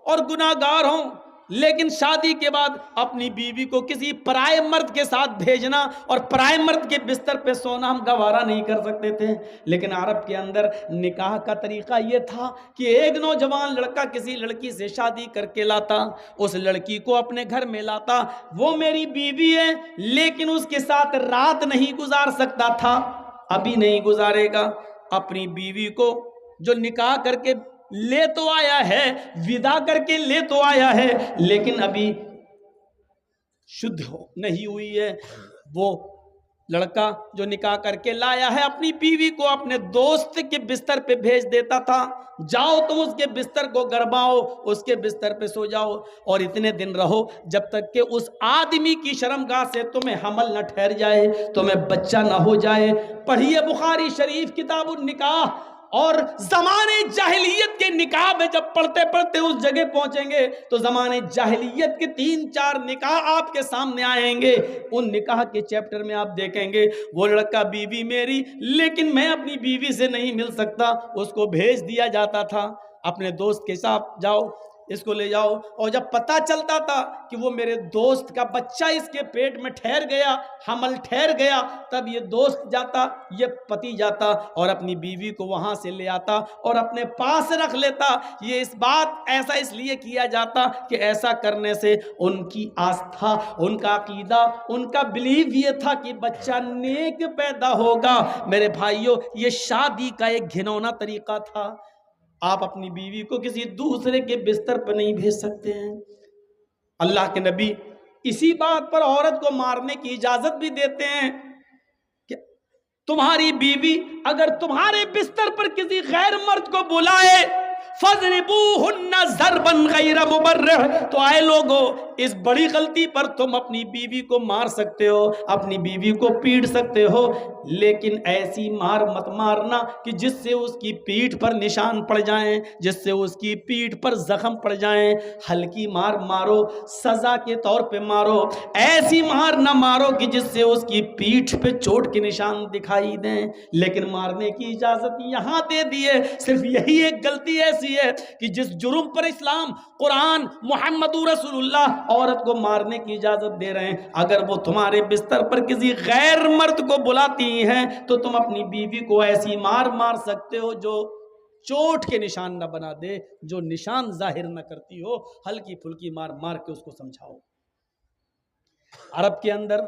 اور گناہگار ہوں، لیکن شادی کے بعد اپنی بیوی کو کسی پرائے مرد کے ساتھ بھیجنا اور پرائے مرد کے بستر پہ سونا ہم گوارا نہیں کر سکتے تھے۔ لیکن عرب کے اندر نکاح کا طریقہ یہ تھا کہ ایک نوجوان لڑکا کسی لڑکی سے شادی کر کے لاتا، اس لڑکی کو اپنے گھر میں لاتا، وہ میری بیوی ہے لیکن اس کے ساتھ رات نہیں گزار سکتا تھا، ابھی نہیں گزارے گا۔ اپنی بیوی کو جو نکاح کر کے لے تو آیا ہے، ودا کر کے لے تو آیا ہے، لیکن ابھی شدھ نہیں ہوئی ہے، وہ لڑکا جو نکاح کر کے لایا ہے اپنی بیوی کو اپنے دوست کے بستر پہ بھیج دیتا تھا، جاؤ تم اس کے بستر کو گرماؤ، اس کے بستر پہ سو جاؤ اور اتنے دن رہو جب تک کہ اس آدمی کی شرمگاہ سے تمہیں حمل نہ ٹھہر جائے، تمہیں بچہ نہ ہو جائے۔ پڑھیے بخاری شریف کتاب النکاح، اور زمانے جاہلیت کے نکاح میں جب پڑھتے پڑھتے اس جگہ پہنچیں گے تو زمانے جاہلیت کے 3-4 نکاح آپ کے سامنے آئیں گے۔ ان نکاح کے چیپٹر میں آپ دیکھیں گے وہ لڑکا بیوی میری لیکن میں اپنی بیوی سے نہیں مل سکتا، اس کو بھیج دیا جاتا تھا اپنے دوست کے ساتھ، جاؤ اس کو لے جاؤ، اور جب پتہ چلتا تھا کہ وہ میرے دوست کا بچہ اس کے پیٹ میں ٹھہر گیا، حمل ٹھہر گیا، تب یہ دوست جاتا، یہ پتی جاتا اور اپنی بیوی کو وہاں سے لے آتا اور اپنے پاس رکھ لیتا۔ یہ اس بات ایسا اس لیے کیا جاتا کہ ایسا کرنے سے ان کی آستھا، ان کا عقیدہ، ان کا بلیف یہ تھا کہ بچہ نیک پیدا ہوگا۔ میرے بھائیوں، یہ شادی کا ایک گھنونا طریقہ تھا۔ آپ اپنی بیوی کو کسی دوسرے کے بستر پر نہیں بھیج سکتے ہیں۔ اللہ کے نبی اسی بات پر عورت کو مارنے کی اجازت بھی دیتے ہیں کہ تمہاری بیوی اگر تمہارے بستر پر کسی غیر مرد کو بلائے فَضْرِبُوهُنَّ ضَرْبًا غَيْرَ مُبَرِّحٍ، تو آئے لوگوں اس بڑی غلطی پر تم اپنی بیوی کو مار سکتے ہو، اپنی بیوی کو پیٹ سکتے ہو، لیکن ایسی مار مت مارنا کہ جس سے اس کی پیٹھ پر نشان پڑ جائیں، جس سے اس کی پیٹھ پر زخم پڑ جائیں۔ ہلکی مار مارو، سزا کے طور پہ مارو، ایسی مار نہ مارو کہ جس سے اس کی پیٹھ پہ چوٹ کے نشان دکھائی دیں۔ لیکن مارنے کی اجازت یہاں دے دیے، صرف یہی ایک غلطی ایسی ہے کہ جس جرم پر اسلام، قرآن، محمد رسول اللہ عورت کو مارنے کی اجازت دے رہے ہیں، اگر وہ تمہارے بستر پر کسی غیر مرد کو بلاتی ہیں تو تم اپنی بیوی کو ایسی مار مار سکتے ہو جو چوٹ کے نشان نہ بنا دے، جو نشان ظاہر نہ کرتی ہو، ہلکی پھلکی مار مار کے اس کو سمجھاؤ۔ عرب کے اندر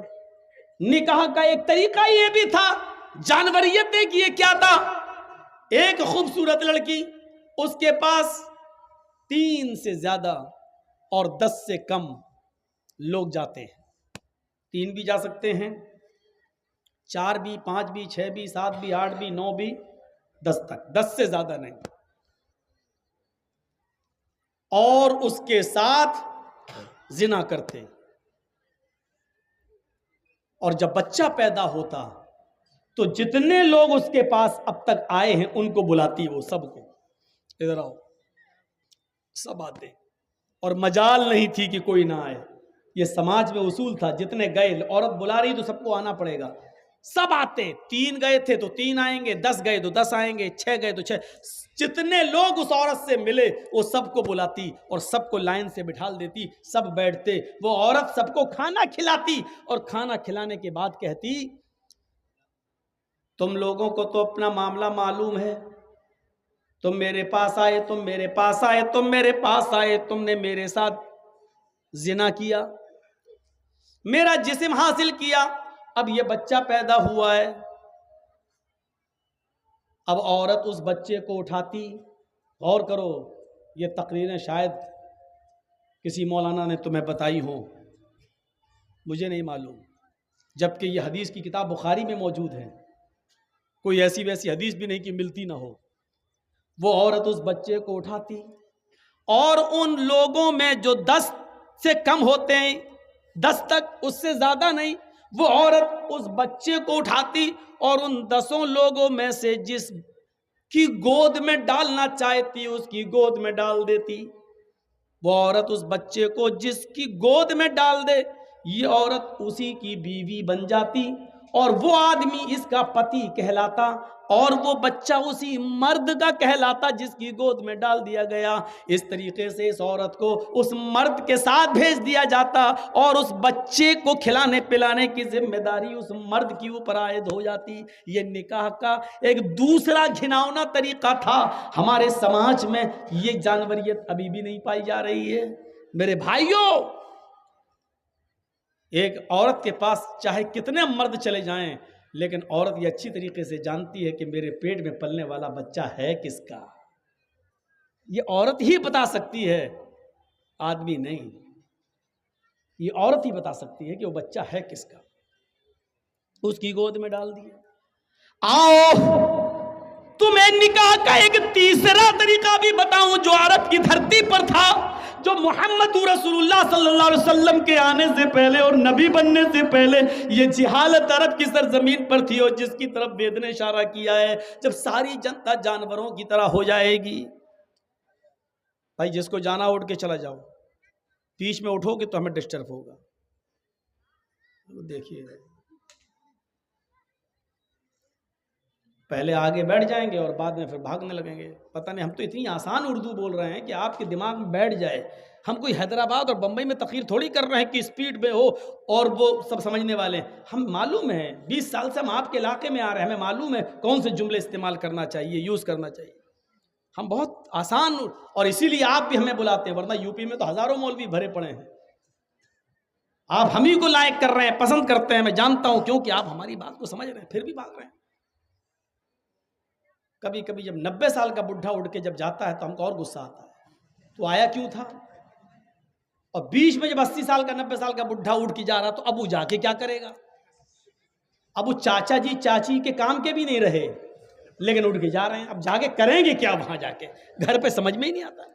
نکاح کا ایک طریقہ یہ بھی تھا، جانوریت ایک یہ کیا تھا، ایک خوبصورت لڑکی، اس کے پاس 3 سے زیادہ اور 10 سے کم لوگ جاتے ہیں، 3 بھی جا سکتے ہیں، 4 بھی، 5 بھی، 6 بھی، 7 بھی، 8 بھی، 9 بھی، 10 تک، 10 سے زیادہ نہیں، اور اس کے ساتھ زنا کرتے، اور جب بچہ پیدا ہوتا تو جتنے لوگ اس کے پاس اب تک آئے ہیں ان کو بلاتی، وہ سب کو ادھر آؤ، سب آتے، اور مجال نہیں تھی کہ کوئی نہ آئے، یہ سماج میں اصول تھا، جتنے گئے، عورت بلا رہی تو سب کو آنا پڑے گا، سب آتے، 3 گئے تھے تو 3 آئیں گے، 10 گئے تو 10 آئیں گے، 6 گئے تو 6، جتنے لوگ اس عورت سے ملے وہ سب کو بلاتی اور سب کو لائن سے بٹھال دیتی، سب بیٹھتے، وہ عورت سب کو کھانا کھلاتی، اور کھانا کھلانے کے بعد کہتی تم لوگوں کو تو اپنا معاملہ معلوم ہے، تم میرے پاس آئے، تم میرے پاس آئے، تم میرے پاس آئے، تم نے میرے ساتھ زنا کیا، میرا جسم حاصل کیا، اب یہ بچہ پیدا ہوا ہے، اب عورت اس بچے کو اٹھاتی، غور کرو، یہ تقریریں شاید کسی مولانا نے تمہیں بتائی ہوں، مجھے نہیں معلوم، جبکہ یہ حدیث کی کتاب بخاری میں موجود ہے، کوئی ایسی ویسی حدیث بھی نہیں کہ ملتی نہ ہو، وہ عورت اس بچے کو اٹھاتی، اور ان لوگوں میں جو 10 سے کم ہوتے ہیں، 10 تک، اس سے زیادہ نہیں، وہ عورت اس بچے کو اٹھاتی اور ان 10 لوگوں میں سے جس کی گود میں ڈالنا چاہتی اس کی گود میں ڈال دیتی، وہ عورت اس بچے کو جس کی گود میں ڈال دے، یہ عورت اسی کی بیوی بن جاتی، اور وہ آدمی اس کا پتی کہلاتا، اور وہ بچہ اسی مرد کا کہلاتا جس کی گود میں ڈال دیا گیا۔ اس طریقے سے اس عورت کو اس مرد کے ساتھ بھیج دیا جاتا، اور اس بچے کو کھلانے پلانے کی ذمہ داری اس مرد کی اوپر عائد ہو جاتی۔ یہ نکاح کا ایک دوسرا گھناؤنا طریقہ تھا۔ ہمارے سماج میں یہ جانوریت ابھی بھی نہیں پائی جا رہی ہے۔ میرے بھائیوں، ایک عورت کے پاس چاہے کتنے مرد چلے جائیں، لیکن عورت یہ اچھی طریقے سے جانتی ہے کہ میرے پیٹ میں پلنے والا بچہ ہے کس کا، یہ عورت ہی بتا سکتی ہے، آدمی نہیں، یہ عورت ہی بتا سکتی ہے کہ وہ بچہ ہے کس کا، اس کی گود میں ڈال دیا۔ آؤ تمہیں نکاح کا ایک تیسرا طریقہ بھی بتاؤں جو عرب کی دھرتی پر تھا، جو محمد رسول اللہ صلی اللہ علیہ وسلم کے آنے سے پہلے اور نبی بننے سے پہلے یہ جہالت عرب کی سرزمین پر تھی، اور جس کی طرف وید نے اشارہ کیا ہے، جب ساری جنتا جانوروں کی طرح ہو جائے گی، بھائی جس کو جانا اٹھ کے چلا جاؤ، بیچ میں اٹھو گے تو ہمیں ڈسٹرب ہوگا، دیکھیے پہلے آگے بیٹھ جائیں گے اور بعد میں پھر بھاگنے لگیں گے۔ پتہ نہیں، ہم تو اتنی آسان اردو بول رہے ہیں کہ آپ کے دماغ میں بیٹھ جائے، ہم کوئی حیدرآباد اور بمبئی میں تقریر تھوڑی کر رہے ہیں کہ اسپیڈ میں ہو اور وہ سب سمجھنے والے ہیں، ہم معلوم ہے 20 سال سے ہم آپ کے علاقے میں آ رہے ہیں، ہمیں معلوم ہے کون سے جملے استعمال کرنا چاہیے، یوز کرنا چاہیے، ہم بہت آسان، اور اسی لیے آپ بھی ہمیں بلاتے ہیں، ورنہ یو پی میں تو ہزاروں مولوی بھرے پڑے ہیں، آپ ہم ہی کو لائک کر رہے ہیں، پسند کرتے ہیں، میں جانتا ہوں، کیونکہ آپ ہماری بات کو سمجھ رہے ہیں، پھر بھی بھاگ رہے ہیں۔ کبھی کبھی جب 90 سال کا بڈھا اٹھ کے جب جاتا ہے تو ہم کو اور غصہ آتا ہے، تو آیا کیوں تھا؟ اور بیچ میں جب 80 سال کا 90 سال کا بڈھا اٹھ کے جا رہا تو اب وہ جا کے کیا کرے گا؟ اب وہ چاچا جی چاچی کے کام کے بھی نہیں رہے، لیکن اٹھ کے جا رہے ہیں، اب جا کے کریں گے کیا وہاں جا کے؟ گھر پہ سمجھ میں ہی نہیں آتا۔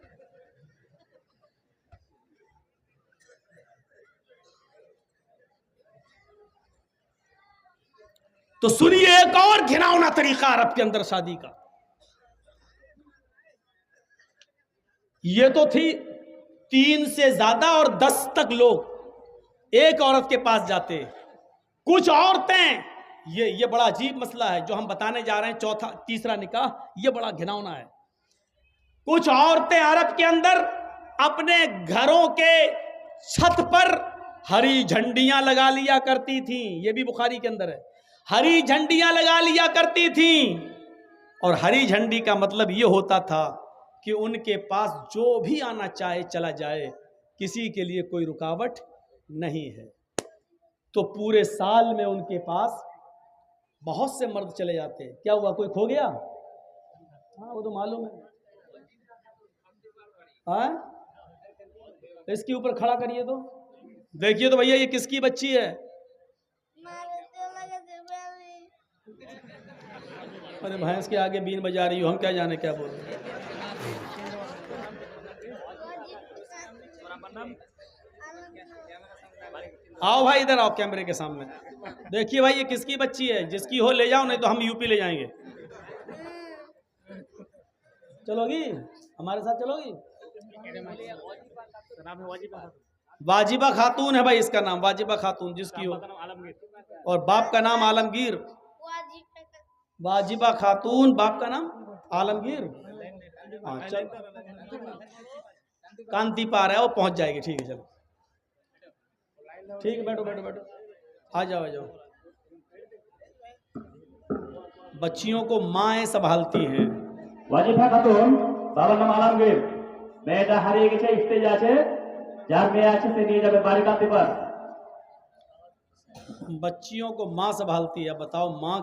تو سنیے ایک اور گھناؤنا طریقہ عرب کے اندر شادی کا، یہ تو تھی 3 سے زیادہ اور 10 تک لوگ ایک عورت کے پاس جاتے، کچھ عورتیں، یہ بڑا عجیب مسئلہ ہے جو ہم بتانے جا رہے ہیں، تیسرا نکاح، یہ بڑا گھناؤنا ہے۔ کچھ عورتیں عرب کے اندر اپنے گھروں کے چھت پر ہری جھنڈیاں لگا لیا کرتی تھیں، یہ بھی بخاری کے اندر ہے، ہری جھنڈیاں لگا لیا کرتی تھیں، اور ہری جھنڈی کا مطلب یہ ہوتا تھا کہ ان کے پاس جو بھی آنا چاہے چلا جائے، کسی کے لیے کوئی رکاوٹ نہیں ہے۔ تو پورے سال میں ان کے پاس بہت سے مرد چلے جاتے ہیں. کیا ہوا, کوئی کھو گیا؟ ہاں وہ تو معلوم ہے. ہاں اس کے اوپر کھڑا کریے تو دیکھیے تو بھیا یہ کس کی بچی ہے؟ ارے بھینس کے آگے بین بجا رہی ہو, ہم کیا جانے کیا بول رہے ہیں. آؤ بھائی ادھر آؤ کیمرے کے سامنے. دیکھیے بھائی یہ کس کی بچی ہے؟ جس کی ہو لے جاؤ, نہیں تو ہم یو پی لے جائیں گے. چلو گی ہمارے ساتھ, چلو گی؟ واجبہ خاتون ہے بھائی اس کا نام, واجبہ خاتون جس کی ہو, اور باپ کا نام عالمگیر. واجبہ خاتون, باپ کا نام عالمگیر. ہاں چل کانتی پار ہے, وہ پہنچ جائے گی. ٹھیک ہے چلو ٹھیک ہے, بیٹھو بیٹھو بیٹھو, آ جاؤ آ جاؤ. بچیوں کو مائیں سنبھالتی ہیں. واجبہ خاتون বাবার নাম আলমগীর, মেয়েটা হারিয়ে গেছে, স্টেজ আছে, যার মেয়ে আছে সে নিয়ে যাবে বাড়ি কাঁদতে পার. بچیوں کو ماں سنبھالتی ہے. بتاؤ ماں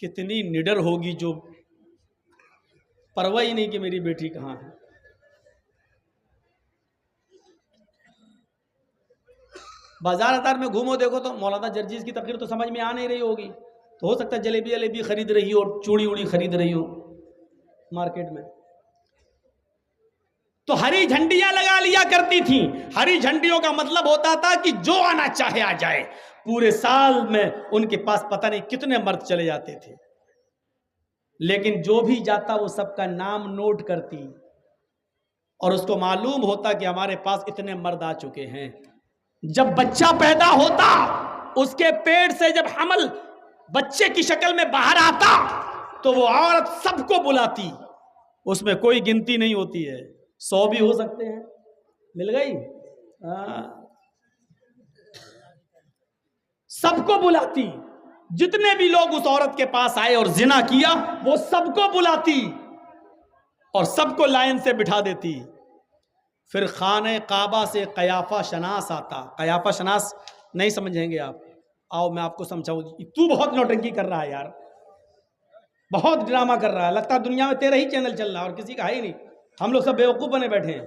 کتنی نڈر ہوگی جو پرواہ ہی نہیں کہ میری بیٹی کہاں ہے. بازار اتار میں گھومو دیکھو تو مولانا جرجیز کی تقریر تو سمجھ میں آ نہیں رہی ہوگی, تو ہو سکتا ہے جلیبی جلیبی خرید رہی ہو اور چوڑی اوڑی خرید رہی ہو مارکیٹ میں. تو ہری جھنڈیاں لگا لیا کرتی تھیں. ہری جھنڈیوں کا مطلب ہوتا تھا کہ جو آنا چاہے آ جائے. پورے سال میں ان کے پاس پتہ نہیں کتنے مرد چلے جاتے تھے, لیکن جو بھی جاتا وہ سب کا نام نوٹ کرتی, اور اس کو معلوم ہوتا کہ ہمارے پاس اتنے مرد آ چکے ہیں. جب بچہ پیدا ہوتا, اس کے پیٹ سے جب حمل بچے کی شکل میں باہر آتا, تو وہ عورت سب کو بلاتی. اس میں کوئی گنتی نہیں ہوتی ہے, 100 بھی ہو سکتے ہیں. مل گئی؟ سب کو بلاتی. جتنے بھی لوگ اس عورت کے پاس آئے اور زنا کیا, وہ سب کو بلاتی اور سب کو لائن سے بٹھا دیتی. پھر خانہ کعبہ سے قیافہ شناس آتا. قیافہ شناس نہیں سمجھیں گے آپ, آؤ میں آپ کو سمجھاؤں. تو بہت نوٹنکی کر رہا ہے یار, بہت ڈرامہ کر رہا ہے. لگتا ہے دنیا میں تیرا ہی چینل چل رہا ہے اور کسی کا ہے ہی نہیں. ہم لوگ سب بیوقوف بنے بیٹھے ہیں,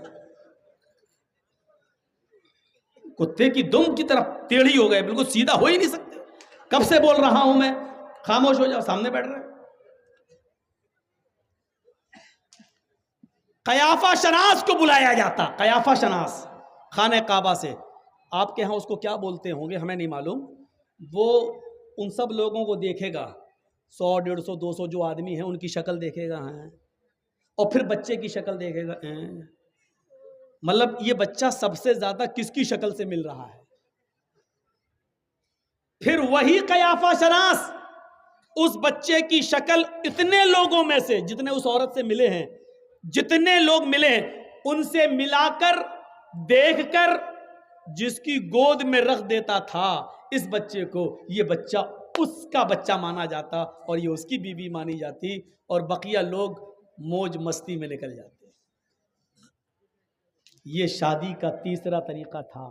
کتے کی دم کی طرف ٹیڑھی ہو گئے, بالکل سیدھا ہو ہی نہیں سکتے. کب سے بول رہا ہوں میں, خاموش ہو جاؤ, سامنے بیٹھ رہے. قیافہ شناس کو بلایا جاتا. قیافہ شناس خانہ کعبہ سے. آپ کے ہاں اس کو کیا بولتے ہوں گے ہمیں نہیں معلوم. وہ ان سب لوگوں کو دیکھے گا, 100 150 200 جو آدمی ہیں ان کی شکل دیکھے گا, اور پھر بچے کی شکل دیکھے گا. مطلب یہ بچہ سب سے زیادہ کس کی شکل سے مل رہا ہے. پھر وہی قیافہ شناس اس بچے کی شکل اتنے لوگوں میں سے, جتنے اس عورت سے ملے ہیں, جتنے لوگ ملے ہیں, ان سے ملا کر دیکھ کر جس کی گود میں رکھ دیتا تھا اس بچے کو, یہ بچہ اس کا بچہ مانا جاتا اور یہ اس کی بیوی مانی جاتی, اور بقیہ لوگ موج مستی میں نکل جاتے. یہ شادی کا تیسرا طریقہ تھا.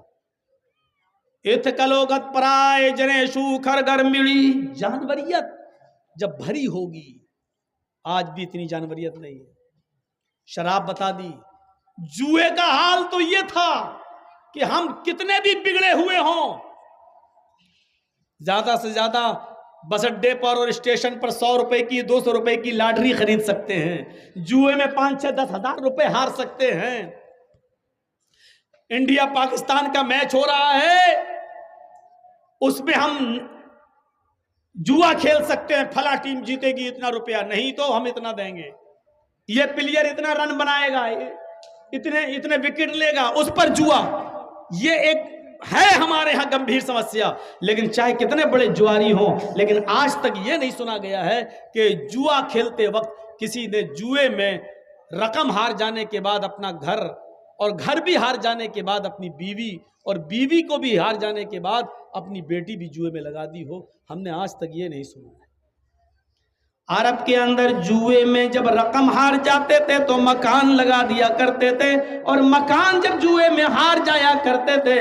اتکلوگت پرائے جنے شوکھر گر ملی. جانوریت جب بھری ہوگی, آج بھی اتنی جانوریت نہیں ہے. شراب بتا دی. جوئے کا حال تو یہ تھا کہ ہم کتنے بھی بگڑے ہوئے ہوں, زیادہ سے زیادہ بس اڈے پر اور اسٹیشن پر 100 روپے کی 200 روپے کی لاٹری خرید سکتے ہیں. جوئے میں 5-6-10 ہزار روپے ہار سکتے ہیں. انڈیا پاکستان کا میچ ہو رہا ہے, اس میں ہم جوا کھیل سکتے ہیں, فلاں ٹیم جیتے گی اتنا روپیہ, نہیں تو ہم اتنا دیں گے, یہ پلیئر اتنا رن بنائے گا, اتنے وکٹ لے گا, اس پر جوا. یہ ایک ہے ہمارے ہاں گمبھیر سمسیا. لیکن چاہے کتنے بڑے جواری ہوں, لیکن آج تک یہ نہیں سنا گیا ہے کہ جوا کھیلتے وقت کسی نے جوئے میں رقم ہار جانے کے بعد اپنا گھر, اور گھر بھی ہار جانے کے بعد اپنی بیوی, اور بیوی کو بھی ہار جانے کے بعد اپنی بیٹی بھی جوئے میں لگا دی ہو. ہم نے آج تک یہ نہیں سنا ہے. عرب کے اندر جوئے میں جب رقم ہار جاتے تھے تو مکان لگا دیا کرتے تھے, اور مکان جب جوئے میں ہار جایا کرتے تھے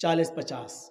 40-50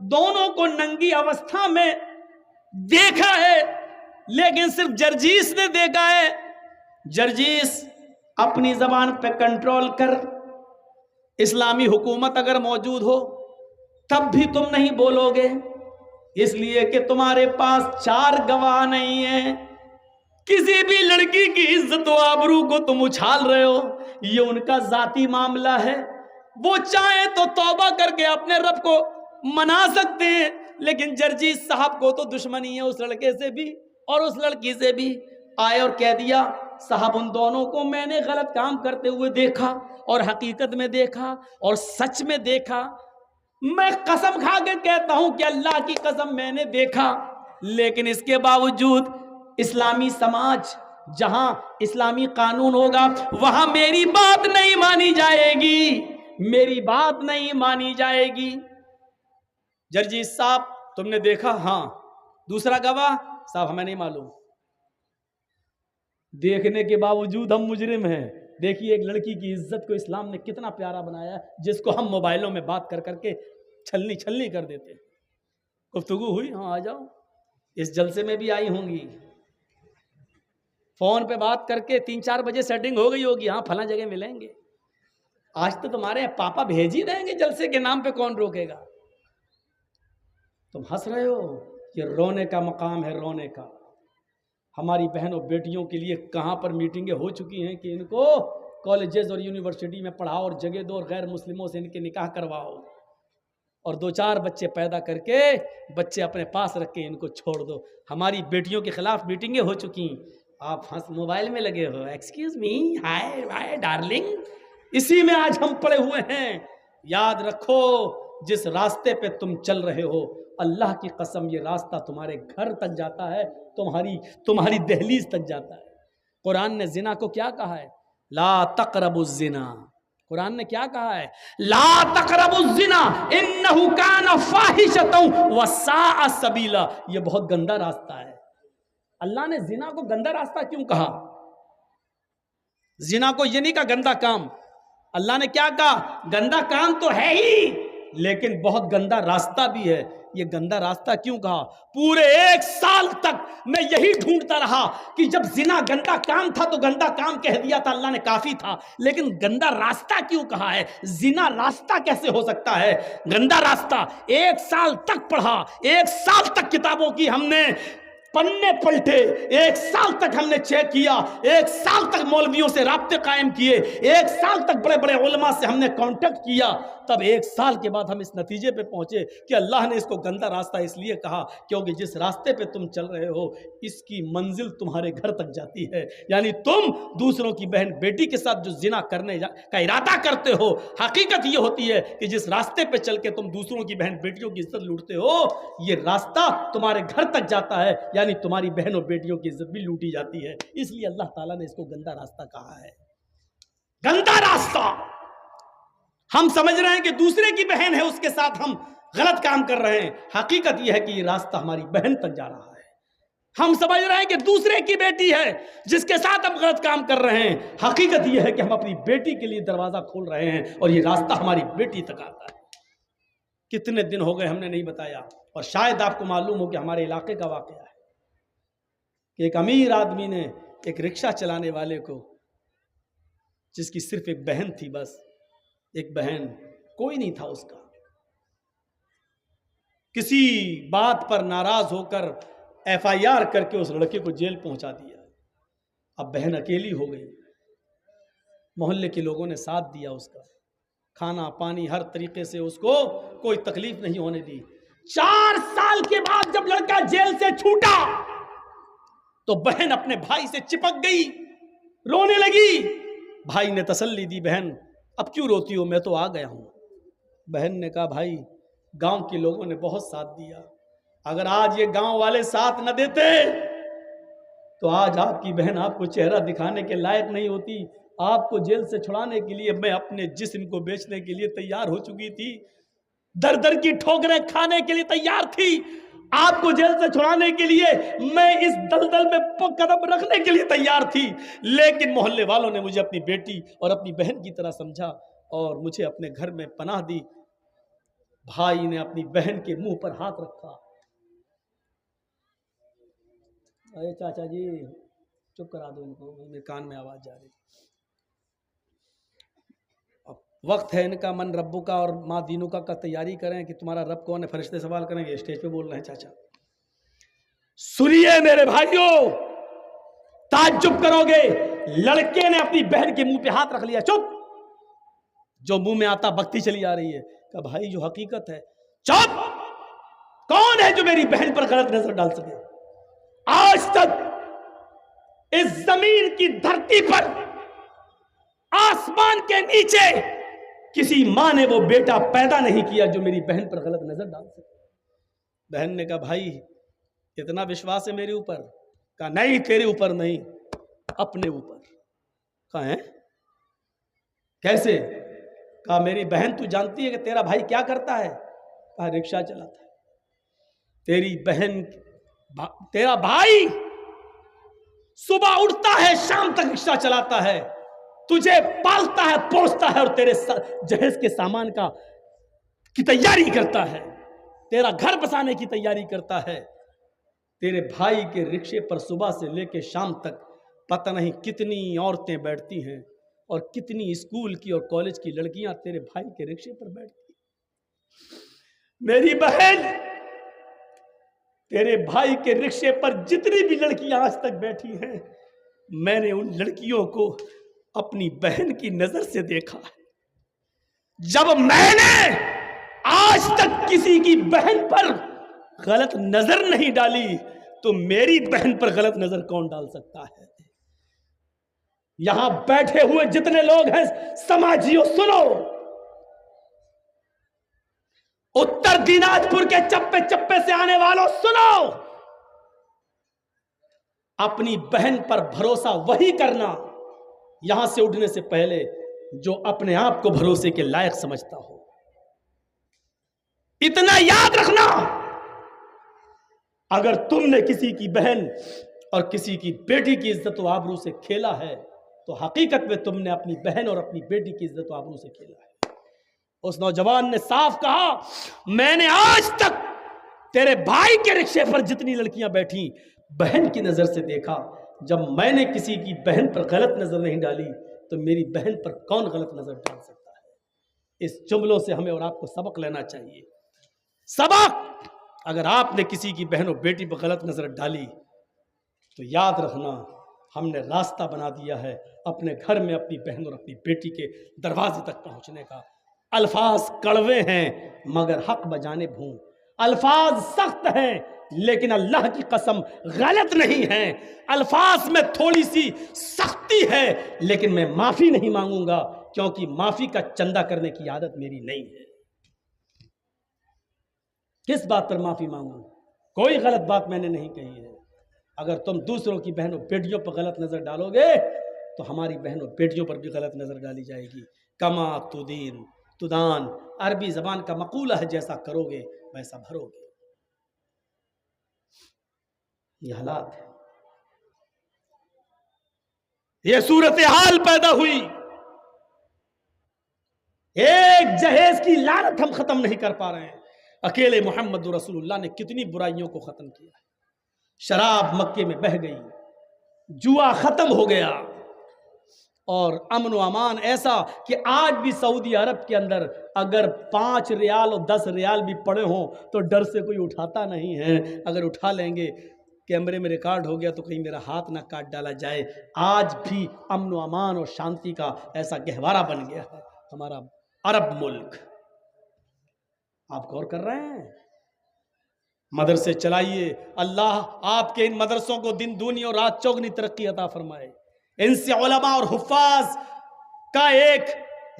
دونوں کو ننگی اوستھا میں دیکھا ہے، لیکن صرف جرجیس نے دیکھا ہے۔ جرجیس اپنی زبان پہ کنٹرول کر، اسلامی حکومت اگر موجود ہو تب بھی تم نہیں بولو گے، اس لیے کہ تمہارے پاس 4 گواہ نہیں ہیں۔ کسی بھی لڑکی کی عزت و آبرو کو تم اچھال رہے ہو، یہ ان کا ذاتی معاملہ ہے، وہ چاہیں تو توبہ کر کے اپنے رب کو منا سکتے ہیں، لیکن جرجیس صاحب کو تو دشمنی ہے اس لڑکے سے بھی اور اس لڑکی سے بھی۔ آئے اور کہہ دیا صاحب ان دونوں کو میں نے غلط کام کرتے ہوئے دیکھا اور حقیقت میں دیکھا اور سچ میں دیکھا، میں قسم کھا کے کہتا ہوں کہ اللہ کی قسم میں نے دیکھا، لیکن اس کے باوجود اسلامی سماج جہاں اسلامی قانون ہوگا وہاں میری بات نہیں مانی جائے گی، میری بات نہیں مانی جائے گی۔ جرجیس صاحب تم نے دیکھا؟ ہاں۔ دوسرا گواہ؟ صاحب ہمیں نہیں معلوم۔ دیکھنے کے باوجود ہم مجرم ہیں۔ دیکھیے ایک لڑکی کی عزت کو اسلام نے کتنا پیارا بنایا ہے، جس کو ہم موبائلوں میں بات کر کے چھلنی چھلنی کر دیتے۔ گفتگو ہوئی؟ ہاں آ جاؤ، اس جلسے میں بھی آئی ہوں گی، فون پہ بات کر کے 3-4 بجے سیٹنگ ہو گئی ہوگی، ہاں فلاں جگہ ملیں گے۔ آج تو تمہارے پاپا بھیج ہی دیں گے، جلسے کے نام پہ کون روکے گا؟ تم ہنس رہے ہو، یہ رونے کا مقام ہے، رونے کا۔ ہماری بہنوں بیٹیوں کے لیے کہاں پر میٹنگیں ہو چکی ہیں کہ ان کو کالجز اور یونیورسٹی میں پڑھاؤ اور جگہ دو اور غیر مسلموں سے ان کے نکاح کرواؤ اور 2-4 بچے پیدا کر کے بچے اپنے پاس رکھ کے ان کو چھوڑ دو۔ ہماری بیٹیوں کے خلاف میٹنگیں ہو چکی ہیں، آپ ہنس موبائل میں لگے ہو، ایکسکیوز می، ہائے ہائے ڈارلنگ، اسی میں آج ہم پڑے ہوئے ہیں۔ یاد رکھو جس راستے پہ تم چل رہے ہو، اللہ کی قسم یہ راستہ تمہارے گھر تک جاتا ہے، تمہاری دہلیز تک جاتا ہے۔ قرآن نے زنا کو کیا کہا ہے؟ لا تقربوا الزنا۔ قرآن نے کیا کہا ہے؟ لا تقربوا الزنا انہ کان فاحشۃ وساء سبیلا۔ یہ بہت گندا راستہ ہے۔ اللہ نے زنا کو گندا راستہ کیوں کہا؟ زنا کو یہ نہیں کہا گندا کام، اللہ نے کیا کہا؟ گندا کام تو ہے ہی لیکن بہت گندا راستہ بھی ہے۔ یہ گندا راستہ کیوں کہا؟ پورے 1 سال تک میں یہی ڈھونڈتا رہا کہ جب زنا گندا کام تھا تو گندا کام کہہ دیا تھا، اللہ نے کافی تھا، لیکن گندا راستہ کیوں کہا ہے؟ زنا راستہ کیسے ہو سکتا ہے؟ گندا راستہ 1 سال تک پڑھا، 1 سال تک کتابوں کی ہم نے پنے پلٹے، 1 سال تک ہم نے چیک کیا، 1 سال تک مولویوں سے رابطے قائم کیے، 1 سال تک بڑے بڑے علماء سے ہم نے کانٹیکٹ کیا، تب 1 سال کے بعد ہم اس نتیجے پہ پہنچے کہ اللہ نے اس کو گندا راستہ اس لیے کہا کیونکہ جس راستے پہ تم چل رہے ہو اس کی منزل تمہارے گھر تک جاتی ہے۔ یعنی تم دوسروں کی بہن بیٹی کے ساتھ جو زنا کرنے کا ارادہ کرتے ہو، حقیقت یہ ہوتی ہے کہ جس راستے پہ چل کے تم دوسروں کی بہن بیٹیوں کی عزت لوٹتے ہو، یہ راستہ تمہارے گھر تک جاتا ہے، یعنی تمہاری بہنوں بیٹیوں کی عزت بھی لوٹی جاتی ہے۔ اس لیے اللہ تعالیٰ نے اس کو گندا راستہ کہا ہے۔ گندا راستہ، ہم سمجھ رہے ہیں کہ دوسرے کی بہن ہے اس کے ساتھ ہم غلط کام کر رہے ہیں، حقیقت یہ ہے کہ یہ راستہ ہماری بہن تک جا رہا ہے۔ ہم سمجھ رہے ہیں کہ دوسرے کی بیٹی ہے جس کے ساتھ ہم غلط کام کر رہے ہیں، حقیقت یہ ہے کہ ہم اپنی بیٹی کے لیے دروازہ کھول رہے ہیں اور یہ راستہ ہماری بیٹی تک آتا ہے۔ کتنے دن ہو گئے ہم نے نہیں بتایا، اور شاید آپ کو معلوم ہو کہ ہمارے علاقے کا واقعہ ہے کہ ایک امیر آدمی نے ایک رکشہ چلانے والے کو، جس کی صرف ایک بہن تھی، بس ایک بہن، کوئی نہیں تھا اس کا، کسی بات پر ناراض ہو کر FIR کر کے اس لڑکے کو جیل پہنچا دیا۔ اب بہن اکیلی ہو گئی، محلے کے لوگوں نے ساتھ دیا، اس کا کھانا پانی ہر طریقے سے اس کو کوئی تکلیف نہیں ہونے دی۔ 4 سال کے بعد جب لڑکا جیل سے چھوٹا تو بہن اپنے بھائی سے چپک گئی، رونے لگی۔ بھائی نے تسلی دی، بہن اب کیوں روتی ہو، میں تو آ گیا ہوں۔ بہن نے کہا بھائی گاؤں کے لوگوں نے بہت ساتھ دیا، اگر آج یہ گاؤں والے ساتھ نہ دیتے تو آج آپ کی بہن آپ کو چہرہ دکھانے کے لائق نہیں ہوتی۔ آپ کو جیل سے چھڑانے کے لیے میں اپنے جسم کو بیچنے کے لیے تیار ہو چکی تھی، در در کی ٹھوکریں کھانے کے لیے تیار تھی، آپ کو جیل سے چھڑانے کے لیے میں اس دلدل میں قدم رکھنے کے لیے تیار تھی، لیکن محلے والوں نے مجھے اپنی بیٹی اور اپنی بہن کی طرح سمجھا اور مجھے اپنے گھر میں پناہ دی۔ بھائی نے اپنی بہن کے منہ پر ہاتھ رکھا. ارے چاچا جی چپ کرا دو ان کو, میرے کان میں آواز جا رہی. اب وقت ہے ان کا من ربو کا اور ماں دینوں کا تیاری کریں کہ تمہارا رب کون ہے. فرشتے سوال کریں گے, اسٹیج پہ بول رہے ہیں چاچا. سنیے میرے بھائیوں, تعجب کرو گے, لڑکے نے اپنی بہن کے منہ پہ ہاتھ رکھ لیا. چپ, جو منہ میں آتا بکتی چلی آ رہی ہے. کہ بھائی جو حقیقت ہے. چپ, کون ہے جو میری بہن پر غلط نظر ڈال سکے؟ آج تک اس زمین کی دھرتی پر, آسمان کے نیچے کسی ماں نے وہ بیٹا پیدا نہیں کیا جو میری بہن پر غلط نظر ڈال سکے. بہن نے کہا بھائی اتنا وشواس ہے میرے اوپر؟ کہا نہیں تیرے اوپر نہیں, اپنے اوپر. کہا ہے کیسے؟ کہا میری بہن تو جانتی ہے کہ تیرا بھائی کیا کرتا ہے؟ کہا رکشہ چلاتا ہے. تیری بہن, تیرا بھائی صبح اٹھتا ہے شام تک رکشہ چلاتا ہے, تجھے پالتا ہے پوستا ہے اور تیرے جہیز کے سامان کی تیاری کرتا ہے, تیرا گھر بسانے کی تیاری کرتا ہے. تیرے بھائی کے رکشے پر صبح سے لے کے شام تک پتہ نہیں کتنی عورتیں بیٹھتی ہیں اور کتنی اسکول کی اور کالج کی لڑکیاں تیرے بھائی کے رکشے پر بیٹھتی ہیں. میری بہن, تیرے بھائی کے رکشے پر جتنی بھی لڑکیاں آج تک بیٹھی ہیں, میں نے ان لڑکیوں کو اپنی بہن کی نظر سے دیکھا ہے. جب میں نے آج تک کسی کی بہن پر غلط نظر نہیں ڈالی تو میری بہن پر غلط نظر کون ڈال سکتا ہے؟ یہاں بیٹھے ہوئے جتنے لوگ ہیں سماجیوں, سنو, اتر دیناج پور کے چپے چپے سے آنے والوں سنو, اپنی بہن پر بھروسہ وہی کرنا یہاں سے اٹھنے سے پہلے جو اپنے آپ کو بھروسے کے لائق سمجھتا ہو. اتنا یاد رکھنا, اگر تم نے کسی کی بہن اور کسی کی بیٹی کی عزت و آبرو سے کھیلا ہے تو حقیقت میں تم نے اپنی بہن اور اپنی بیٹی کی عزت و آبرو سے کھیلا ہے. اس نوجوان نے صاف کہا, میں نے آج تک تیرے بھائی کے رکشے پر جتنی لڑکیاں بیٹھی بہن کی نظر سے دیکھا. جب میں نے کسی کی بہن پر غلط نظر نہیں ڈالی تو میری بہن پر کون غلط نظر ڈال سکتا ہے؟ اس جملوں سے ہمیں اور آپ کو سبق لینا چاہیے. سبق, اگر آپ نے کسی کی بہن اور بیٹی پر غلط نظر ڈالی تو یاد رکھنا ہم نے راستہ بنا دیا ہے اپنے گھر میں اپنی بہن اور اپنی بیٹی کے دروازے تک پہنچنے کا. الفاظ کڑوے ہیں مگر حق بجانب ہوں, الفاظ سخت ہیں لیکن اللہ کی قسم غلط نہیں ہیں. الفاظ میں تھوڑی سی سختی ہے لیکن میں معافی نہیں مانگوں گا کیونکہ معافی کا چندہ کرنے کی عادت میری نہیں ہے. کس بات پر معافی مانگوں؟ کوئی غلط بات میں نے نہیں کہی ہے. اگر تم دوسروں کی بہنوں بیٹیوں پر غلط نظر ڈالو گے تو ہماری بہنوں بیٹیوں پر بھی غلط نظر ڈالی جائے گی. کما تدین تدان, عربی زبان کا مقولہ ہے, جیسا کرو گے ویسا بھرو گے. یہ حالات ہے, یہ صورتحال پیدا ہوئی. ایک جہیز کی لعنت ہم ختم نہیں کر پا رہے ہیں. اکیلے محمد رسول اللہ نے کتنی برائیوں کو ختم کیا ہے. شراب مکے میں بہہ گئی, جوا ختم ہو گیا, اور امن و امان ایسا کہ آج بھی سعودی عرب کے اندر اگر 5 ریال اور 10 ریال بھی پڑے ہوں تو ڈر سے کوئی اٹھاتا نہیں ہے. اگر اٹھا لیں گے کیمرے میں ریکارڈ ہو گیا تو کہیں میرا ہاتھ نہ کاٹ ڈالا جائے. آج بھی امن و امان اور شانتی کا ایسا گہوارہ بن گیا ہے ہمارا عرب ملک. آپ غور کر رہے ہیں؟ مدرسے چلائیے, اللہ آپ کے ان مدرسوں کو دن دونی اور رات چوگنی ترقی عطا فرمائے. ان سے علماء اور حفاظ کا ایک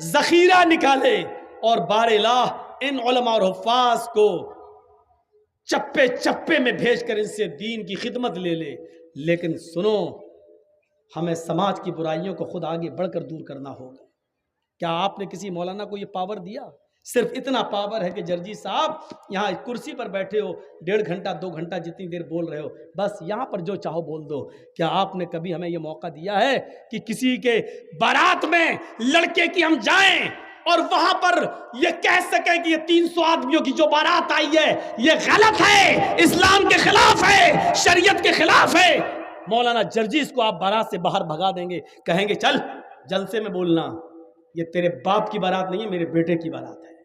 ذخیرہ نکالے اور بار الہ ان علماء اور حفاظ کو چپے چپے میں بھیج کر ان سے دین کی خدمت لے لے. لیکن سنو, ہمیں سماج کی برائیوں کو خود آگے بڑھ کر دور کرنا ہوگا. کیا آپ نے کسی مولانا کو یہ پاور دیا؟ صرف اتنا پاور ہے کہ جرجی صاحب یہاں کرسی پر بیٹھے ہو, 1.5 گھنٹہ 2 گھنٹہ جتنی دیر بول رہے ہو, بس یہاں پر جو چاہو بول دو. کیا آپ نے کبھی ہمیں یہ موقع دیا ہے کہ کسی کے بارات میں لڑکے کی ہم جائیں اور وہاں پر یہ کہہ سکیں کہ یہ 300 آدمیوں کی جو بارات آئی ہے یہ غلط ہے، اسلام کے خلاف ہے، شریعت کے خلاف ہے، مولانا جرجیز کو آپ بارات سے باہر بھگا دیں گے، کہیں گے چل جلسے میں بولنا، یہ تیرے باپ کی بارات نہیں ہے، میرے بیٹے کی بارات ہے۔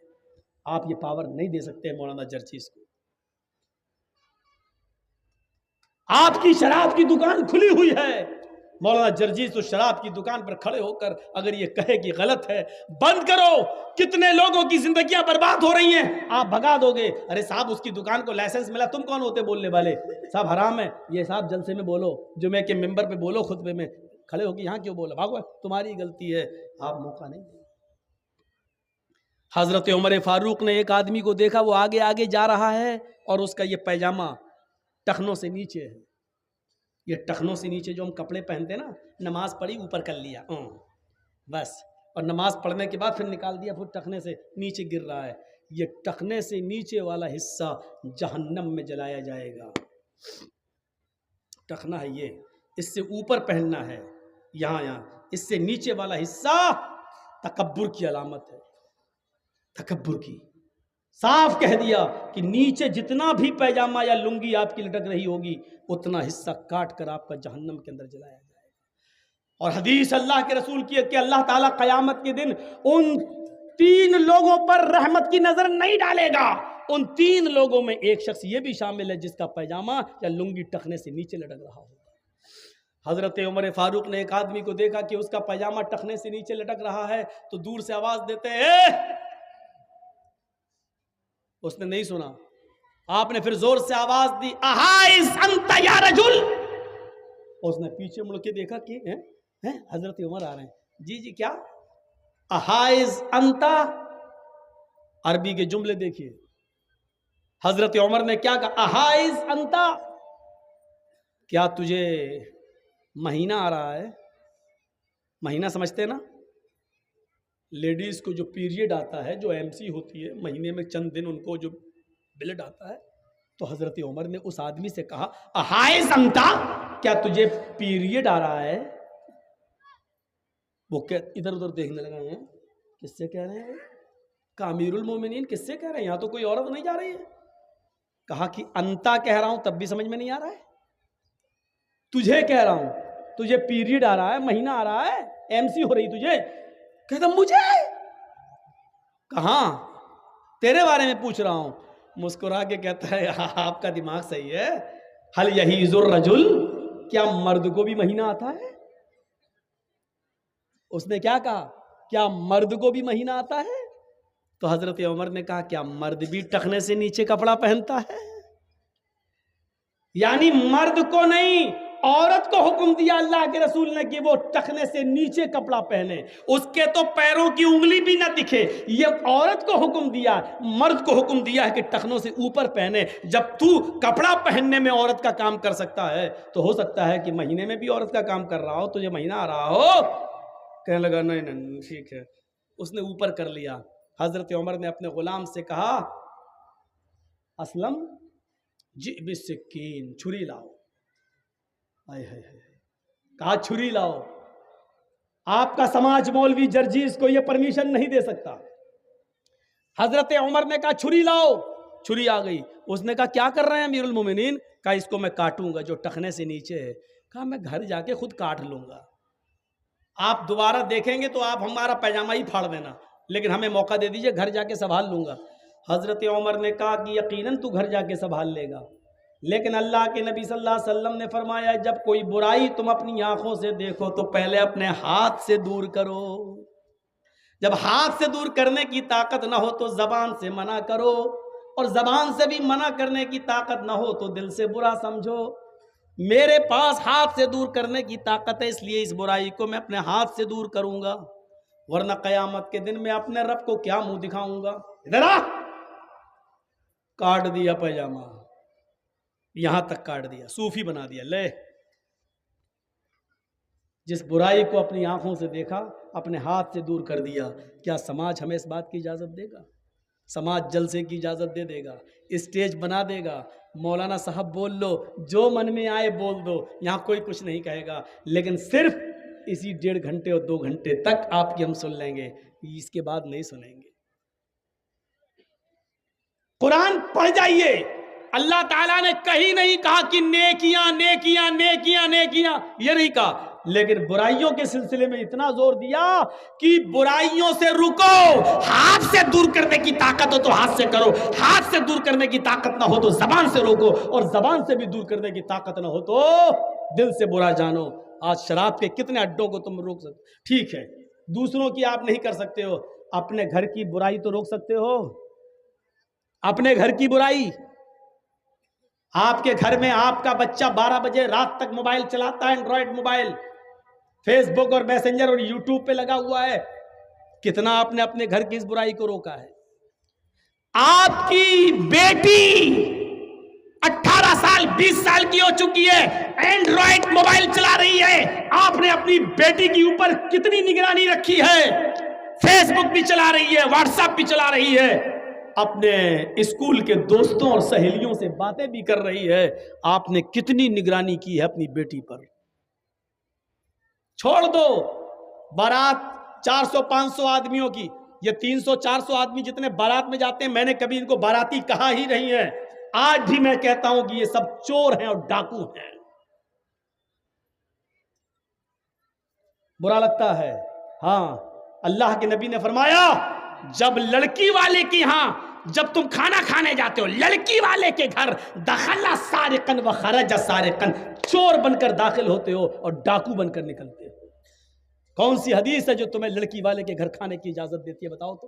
آپ یہ پاور نہیں دے سکتے مولانا جرجیز کو۔ آپ کی شراب کی دکان کھلی ہوئی ہے، مولانا جرجیز تو شراب کی دکان پر کھڑے ہو کر اگر یہ کہے کہ غلط ہے، بند کرو، کتنے لوگوں کی زندگیاں برباد ہو رہی ہیں، آپ بھگا دو گے۔ ارے صاحب اس کی دکان کو لائسنس ملا، تم کون ہوتے بولنے والے؟ صاحب حرام ہے یہ، صاحب جلسے میں بولو، جمعے کے ممبر پہ بولو، خطبے میں کھڑے ہو کے یہاں کیوں بولو؟ بھاگو، تمہاری غلطی ہے، آپ موقع نہیں دیں۔ حضرت عمر فاروق نے ایک آدمی کو دیکھا، وہ آگے آگے جا رہا ہے اور اس کا یہ پیجامہ ٹخنوں سے نیچے ہے، یہ ٹخنوں سے نیچے جو ہم کپڑے پہنتے ہیں نا، نماز پڑھی اوپر کر لیا بس، اور نماز پڑھنے کے بعد پھر نکال دیا، پھر ٹخنے سے نیچے گر رہا ہے، یہ ٹخنے سے نیچے والا حصہ جہنم میں جلایا جائے گا۔ ٹخنا ہے یہ، اس سے اوپر پہننا ہے یہاں، اس سے نیچے والا حصہ تکبر کی علامت ہے، تکبر کی۔ صاف کہہ دیا کہ نیچے جتنا بھی پیجامہ یا لنگی آپ کی لٹک رہی ہوگی اتنا حصہ کاٹ کر آپ کا جہنم کے اندر جلایا جائے گا۔ اور حدیث اللہ کے رسول کی ہے کہ اللہ تعالیٰ قیامت کے دن ان 3 لوگوں پر رحمت کی نظر نہیں ڈالے گا، ان 3 لوگوں میں ایک شخص یہ بھی شامل ہے جس کا پیجامہ یا لنگی ٹخنے سے نیچے لٹک رہا ہوگا۔ حضرت عمر فاروق نے ایک آدمی کو دیکھا کہ اس کا پیجامہ ٹخنے سے نیچے لٹک رہا ہے تو دور سے آواز دیتے ہیں، اس نے نہیں سنا، آپ نے پھر زور سے آواز دی، احائز انت یا رجل، اس نے پیچھے مڑ کے دیکھا کہ حضرت عمر آ رہے ہیں، جی کیا؟ احائز انت، عربی کے جملے دیکھیے، حضرت عمر نے کیا کہا؟ احائز انت، کیا تجھے مہینہ آ رہا ہے؟ مہینہ سمجھتے نا، لیڈیز کو جو پیریڈ آتا ہے، جو MC ہوتی ہے، مہینے میں چند دن ان کو جو بلڈ آتا ہے، تو حضرت عمر نے اس آدمی سے کہا احائز انت، کیا تجھے پیریڈ آ رہا ہے؟ وہ ادھر ادھر دیکھنے لگا ہیں، کس سے کہہ رہے ہیں؟ کہ امیر المومنین کس سے کہہ رہے ہیں؟ یہاں تو کوئی عورت نہیں جا رہی ہے۔ کہا کہ انتا کہہ رہا ہوں تب بھی سمجھ میں نہیں آ رہا ہے، تجھے کہہ رہا ہوں، تجھے پیریڈ آ رہا ہے، مہینہ آ رہا ہے، MC ہو رہی تجھے؟ کہتا مجھے؟ کہاں؟ تیرے بارے میں پوچھ رہا ہوں۔ مسکرا کے کہتا ہے آپ کا دماغ صحیح ہے، حل یحیض الرجل، کیا مرد کو بھی مہینہ آتا ہے؟ اس نے کیا کہا؟ کیا مرد کو بھی مہینہ آتا ہے؟ تو حضرت عمر نے کہا کیا مرد بھی ٹخنے سے نیچے کپڑا پہنتا ہے؟ یعنی مرد کو نہیں، عورت کو حکم دیا اللہ کے رسول نے کہ وہ ٹخنے سے نیچے کپڑا پہنے، اس کے تو پیروں کی انگلی بھی نہ دکھے، یہ عورت کو حکم دیا، مرد کو حکم دیا ہے کہ ٹخنوں سے اوپر پہنے۔ جب تو کپڑا پہننے میں عورت کا کام کر سکتا ہے تو ہو سکتا ہے کہ مہینے میں بھی عورت کا کام کر رہا ہو، تجھے مہینہ آ رہا ہو؟ کہنے لگا نہیں ٹھیک ہے، اس نے اوپر کر لیا۔ حضرت عمر نے اپنے غلام سے کہا اسلم جی بالسکین، چھری لاؤ، کہا چھری لاؤ۔ آپ کا سماج مولوی جرجیز کو یہ پرمیشن نہیں دے سکتا۔ حضرت عمر نے کہا چھری لاؤ، چھری آ گئی۔ اس نے کہا کیا کر رہے ہیں امیر المومنین؟ کہا اس کو میں کاٹوں گا جو ٹخنے سے نیچے ہے۔ کہا میں گھر جا کے خود کاٹ لوں گا، آپ دوبارہ دیکھیں گے تو آپ ہمارا پیجامہ ہی پھاڑ دینا، لیکن ہمیں موقع دے دیجئے، گھر جا کے سنبھال لوں گا۔ حضرت عمر نے کہا کہ یقیناً تو گھر جا کے سنبھال لے گا، لیکن اللہ کے نبی صلی اللہ علیہ وسلم نے فرمایا جب کوئی برائی تم اپنی آنکھوں سے دیکھو تو پہلے اپنے ہاتھ سے دور کرو، جب ہاتھ سے دور کرنے کی طاقت نہ ہو تو زبان سے منع کرو، اور زبان سے بھی منع کرنے کی طاقت نہ ہو تو دل سے برا سمجھو۔ میرے پاس ہاتھ سے دور کرنے کی طاقت ہے، اس لیے اس برائی کو میں اپنے ہاتھ سے دور کروں گا، ورنہ قیامت کے دن میں اپنے رب کو کیا منہ دکھاؤں گا۔ ادھر آ، کاٹ دیا پیجامہ، یہاں تک کاٹ دیا، صوفی بنا دیا۔ لے، جس برائی کو اپنی آنکھوں سے دیکھا اپنے ہاتھ سے دور کر دیا، کیا سماج ہمیں اس بات کی اجازت دے گا؟ سماج جلسے کی اجازت دے گا، اسٹیج بنا دے گا، مولانا صاحب بول لو، جو من میں آئے بول دو، یہاں کوئی کچھ نہیں کہے گا، لیکن صرف اسی 1.5 گھنٹے اور 2 گھنٹے تک آپ کی ہم سن لیں گے۔ اس کے بعد نہیں سنیں گے. قرآن پڑھ جائیے. اللہ تعالیٰ نے کہیں نہیں کہا کہ نیکیاں نیکیاں نیکیاں نیکیاں، یہ نہیں کہا، لیکن برائیوں کے سلسلے میں اتنا زور دیا کہ برائیوں سے رکو. ہاتھ سے دور کرنے کی طاقت ہو تو ہاتھ سے کرو، ہاتھ سے دور کرنے کی طاقت نہ ہو تو زبان سے روکو، اور زبان سے بھی دور کرنے کی طاقت نہ ہو تو دل سے برا جانو. آج شراب کے کتنے اڈوں کو تم روک سکتے؟ ٹھیک ہے دوسروں کی آپ نہیں کر سکتے ہو، اپنے گھر کی برائی تو روک سکتے ہو. اپنے گھر کی برائی، آپ کے گھر میں آپ کا بچہ 12 بجے رات تک موبائل چلاتا ہے، اینڈرائڈ موبائل، فیس بک اور میسنجر اور یوٹیوب پہ لگا ہوا ہے، کتنا آپ نے اپنے گھر کی اس برائی کو روکا ہے؟ آپ کی بیٹی 18 سال 20 سال کی ہو چکی ہے، اینڈرائڈ موبائل چلا رہی ہے، آپ نے اپنی بیٹی کے اوپر کتنی نگرانی رکھی ہے؟ فیس بک بھی چلا رہی ہے، واٹس ایپ بھی چلا رہی ہے، اپنے اسکول کے دوستوں اور سہیلیوں سے باتیں بھی کر رہی ہے، آپ نے کتنی نگرانی کی ہے اپنی بیٹی پر؟ چھوڑ دو بارات 400-500 آدمیوں کی، یہ 300-400 آدمی جتنے بارات میں جاتے ہیں، میں نے کبھی ان کو باراتی کہا ہی نہیں ہے. آج بھی میں کہتا ہوں کہ یہ سب چور ہیں اور ڈاکو ہیں. برا لگتا ہے. ہاں اللہ کے نبی نے فرمایا جب لڑکی والے کی ہاں جب تم کھانا کھانے جاتے ہو لڑکی والے کے گھر، دخل سارقن و خرج سارقن، چور بن کر داخل ہوتے ہو اور ڈاکو بن کر نکلتے ہو. کون سی حدیث ہے جو تمہیں لڑکی والے کے گھر کھانے کی اجازت دیتی ہے؟ بتاؤ تو.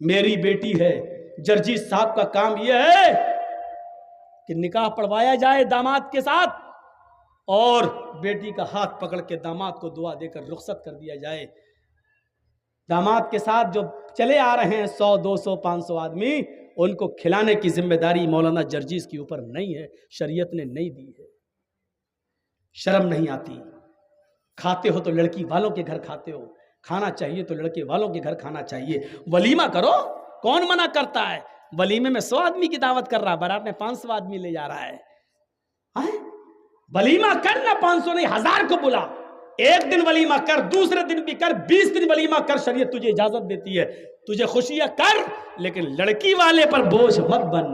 میری بیٹی ہے، جرجیت صاحب کا کام یہ ہے کہ نکاح پڑھوایا جائے داماد کے ساتھ، اور بیٹی کا ہاتھ پکڑ کے داماد کو دعا دے کر رخصت کر دیا جائے. داماد کے ساتھ جو چلے آ رہے ہیں 100 200 500 آدمی، ان کو کھلانے کی ذمہ داری مولانا جرجیز کے اوپر نہیں ہے، شریعت نے نہیں دی ہے. شرم نہیں آتی؟ کھاتے ہو تو لڑکی والوں کے گھر کھاتے ہو، کھانا چاہیے تو لڑکے والوں کے گھر کھانا چاہیے. ولیمہ کرو، کون منع کرتا ہے؟ ولیمے میں 100 آدمی کی دعوت کر رہا، بارات میں 500 آدمی لے جا رہا ہے. ولیمہ کرنا 500 نہیں 1000 کو بلا. ایک دن ولیمہ کر، دوسرے دن بھی کر، 20 دن ولیمہ کر، شریعت تجھے اجازت دیتی ہے. تجھے خوشیاں کر، لیکن لڑکی والے پر بوجھ مت بن.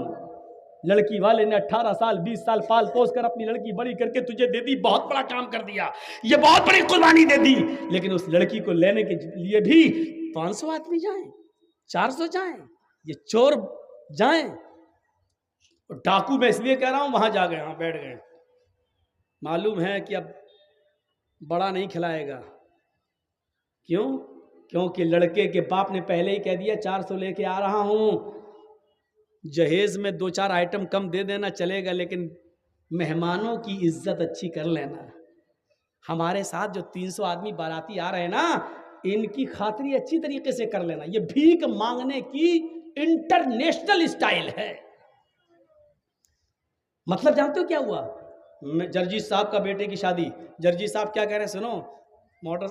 لڑکی والے نے 18 سال 20 سال پال پوس کر اپنی لڑکی بڑی کر کے تجھے دے دی، بہت بڑا کام کر دیا، یہ بہت بڑی قربانی دے دی، لیکن اس لڑکی کو لینے کے لیے بھی 500 آدمی جائیں، 400 جائیں، یہ چور جائیں. ڈاکو میں اس لیے کہہ رہا ہوں وہاں جا گئے، ہاں بیٹھ گئے، معلوم ہے کہ اب بڑا نہیں کھلائے گا. کیوں؟ کیونکہ لڑکے کے باپ نے پہلے ہی کہہ دیا 400 لے کے آ رہا ہوں، جہیز میں 2-4 آئٹم کم دے دینا چلے گا، لیکن مہمانوں کی عزت اچھی کر لینا. ہمارے ساتھ جو 300 آدمی باراتی آ رہے ہیں نا، ان کی خاطری اچھی طریقے سے کر لینا. یہ بھیک مانگنے کی انٹرنیشنل اسٹائل ہے. مطلب جانتے ہو کیا ہوا؟ جرجیت صاحب کا بیٹے کی شادی، جرجیت صاحب کیا کہہ رہے ہیں؟ سنو، موٹر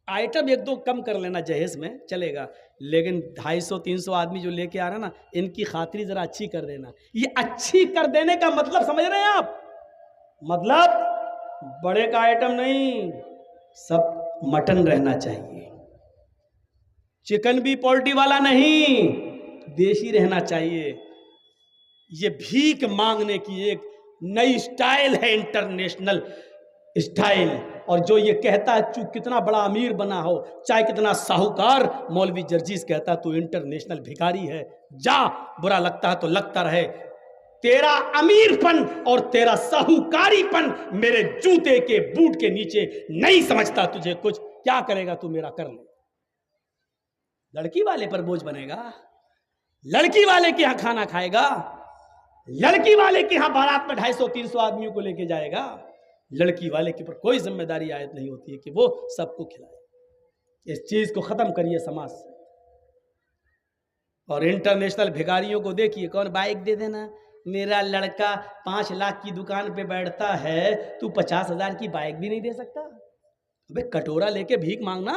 آئٹم 1-2 کم کر لینا جہیز میں چلے گا، لیکن 250-300 آدمی جو لے کے آ رہے ہیں نا، ان کی خاطری ذرا اچھی کر دینا. یہ اچھی کر دینے کا مطلب سمجھ رہے ہیں آپ؟ مطلب بڑے کا آئٹم نہیں، سب مٹن رہنا چاہیے، چکن بھی پولٹری والا نہیں، دیسی رہنا چاہیے. یہ بھیک مانگنے کی ایک نئی اسٹائل ہے، انٹرنیشنل اسٹائل. اور جو یہ کہتا ہے کتنا بڑا امیر بنا ہو، چاہے کتنا ساہوکار، مولوی جرجیز کہتا ہے تو انٹرنیشنل بھکاری ہے. جا، برا لگتا ہے تو لگتا رہے. تیرا امیر پن اور تیرا ساہوکاری پن میرے جوتے کے بوٹ کے نیچے نہیں سمجھتا تجھے کچھ. کیا کرے گا تو میرا کر لے. لڑکی والے پر بوجھ بنے گا، لڑکی والے کے ہاں کھانا کھائے گا، لڑکی والے کے ہاں بارات میں 250-300 آدمیوں کو لے کے جائے گا. لڑکی والے کے اوپر کوئی ذمہ داری عائد نہیں ہوتی ہے کہ وہ سب کو کھلائے. اس چیز کو ختم کریے سماج سے. اور انٹرنیشنل بھکاریوں کو دیکھیے، کون بائک دے دینا، میرا لڑکا 5 لاکھ کی دکان پہ بیٹھتا ہے، تو 50,000 کی بائک بھی نہیں دے سکتا؟ ابے کٹورا لے کے بھیک مانگنا.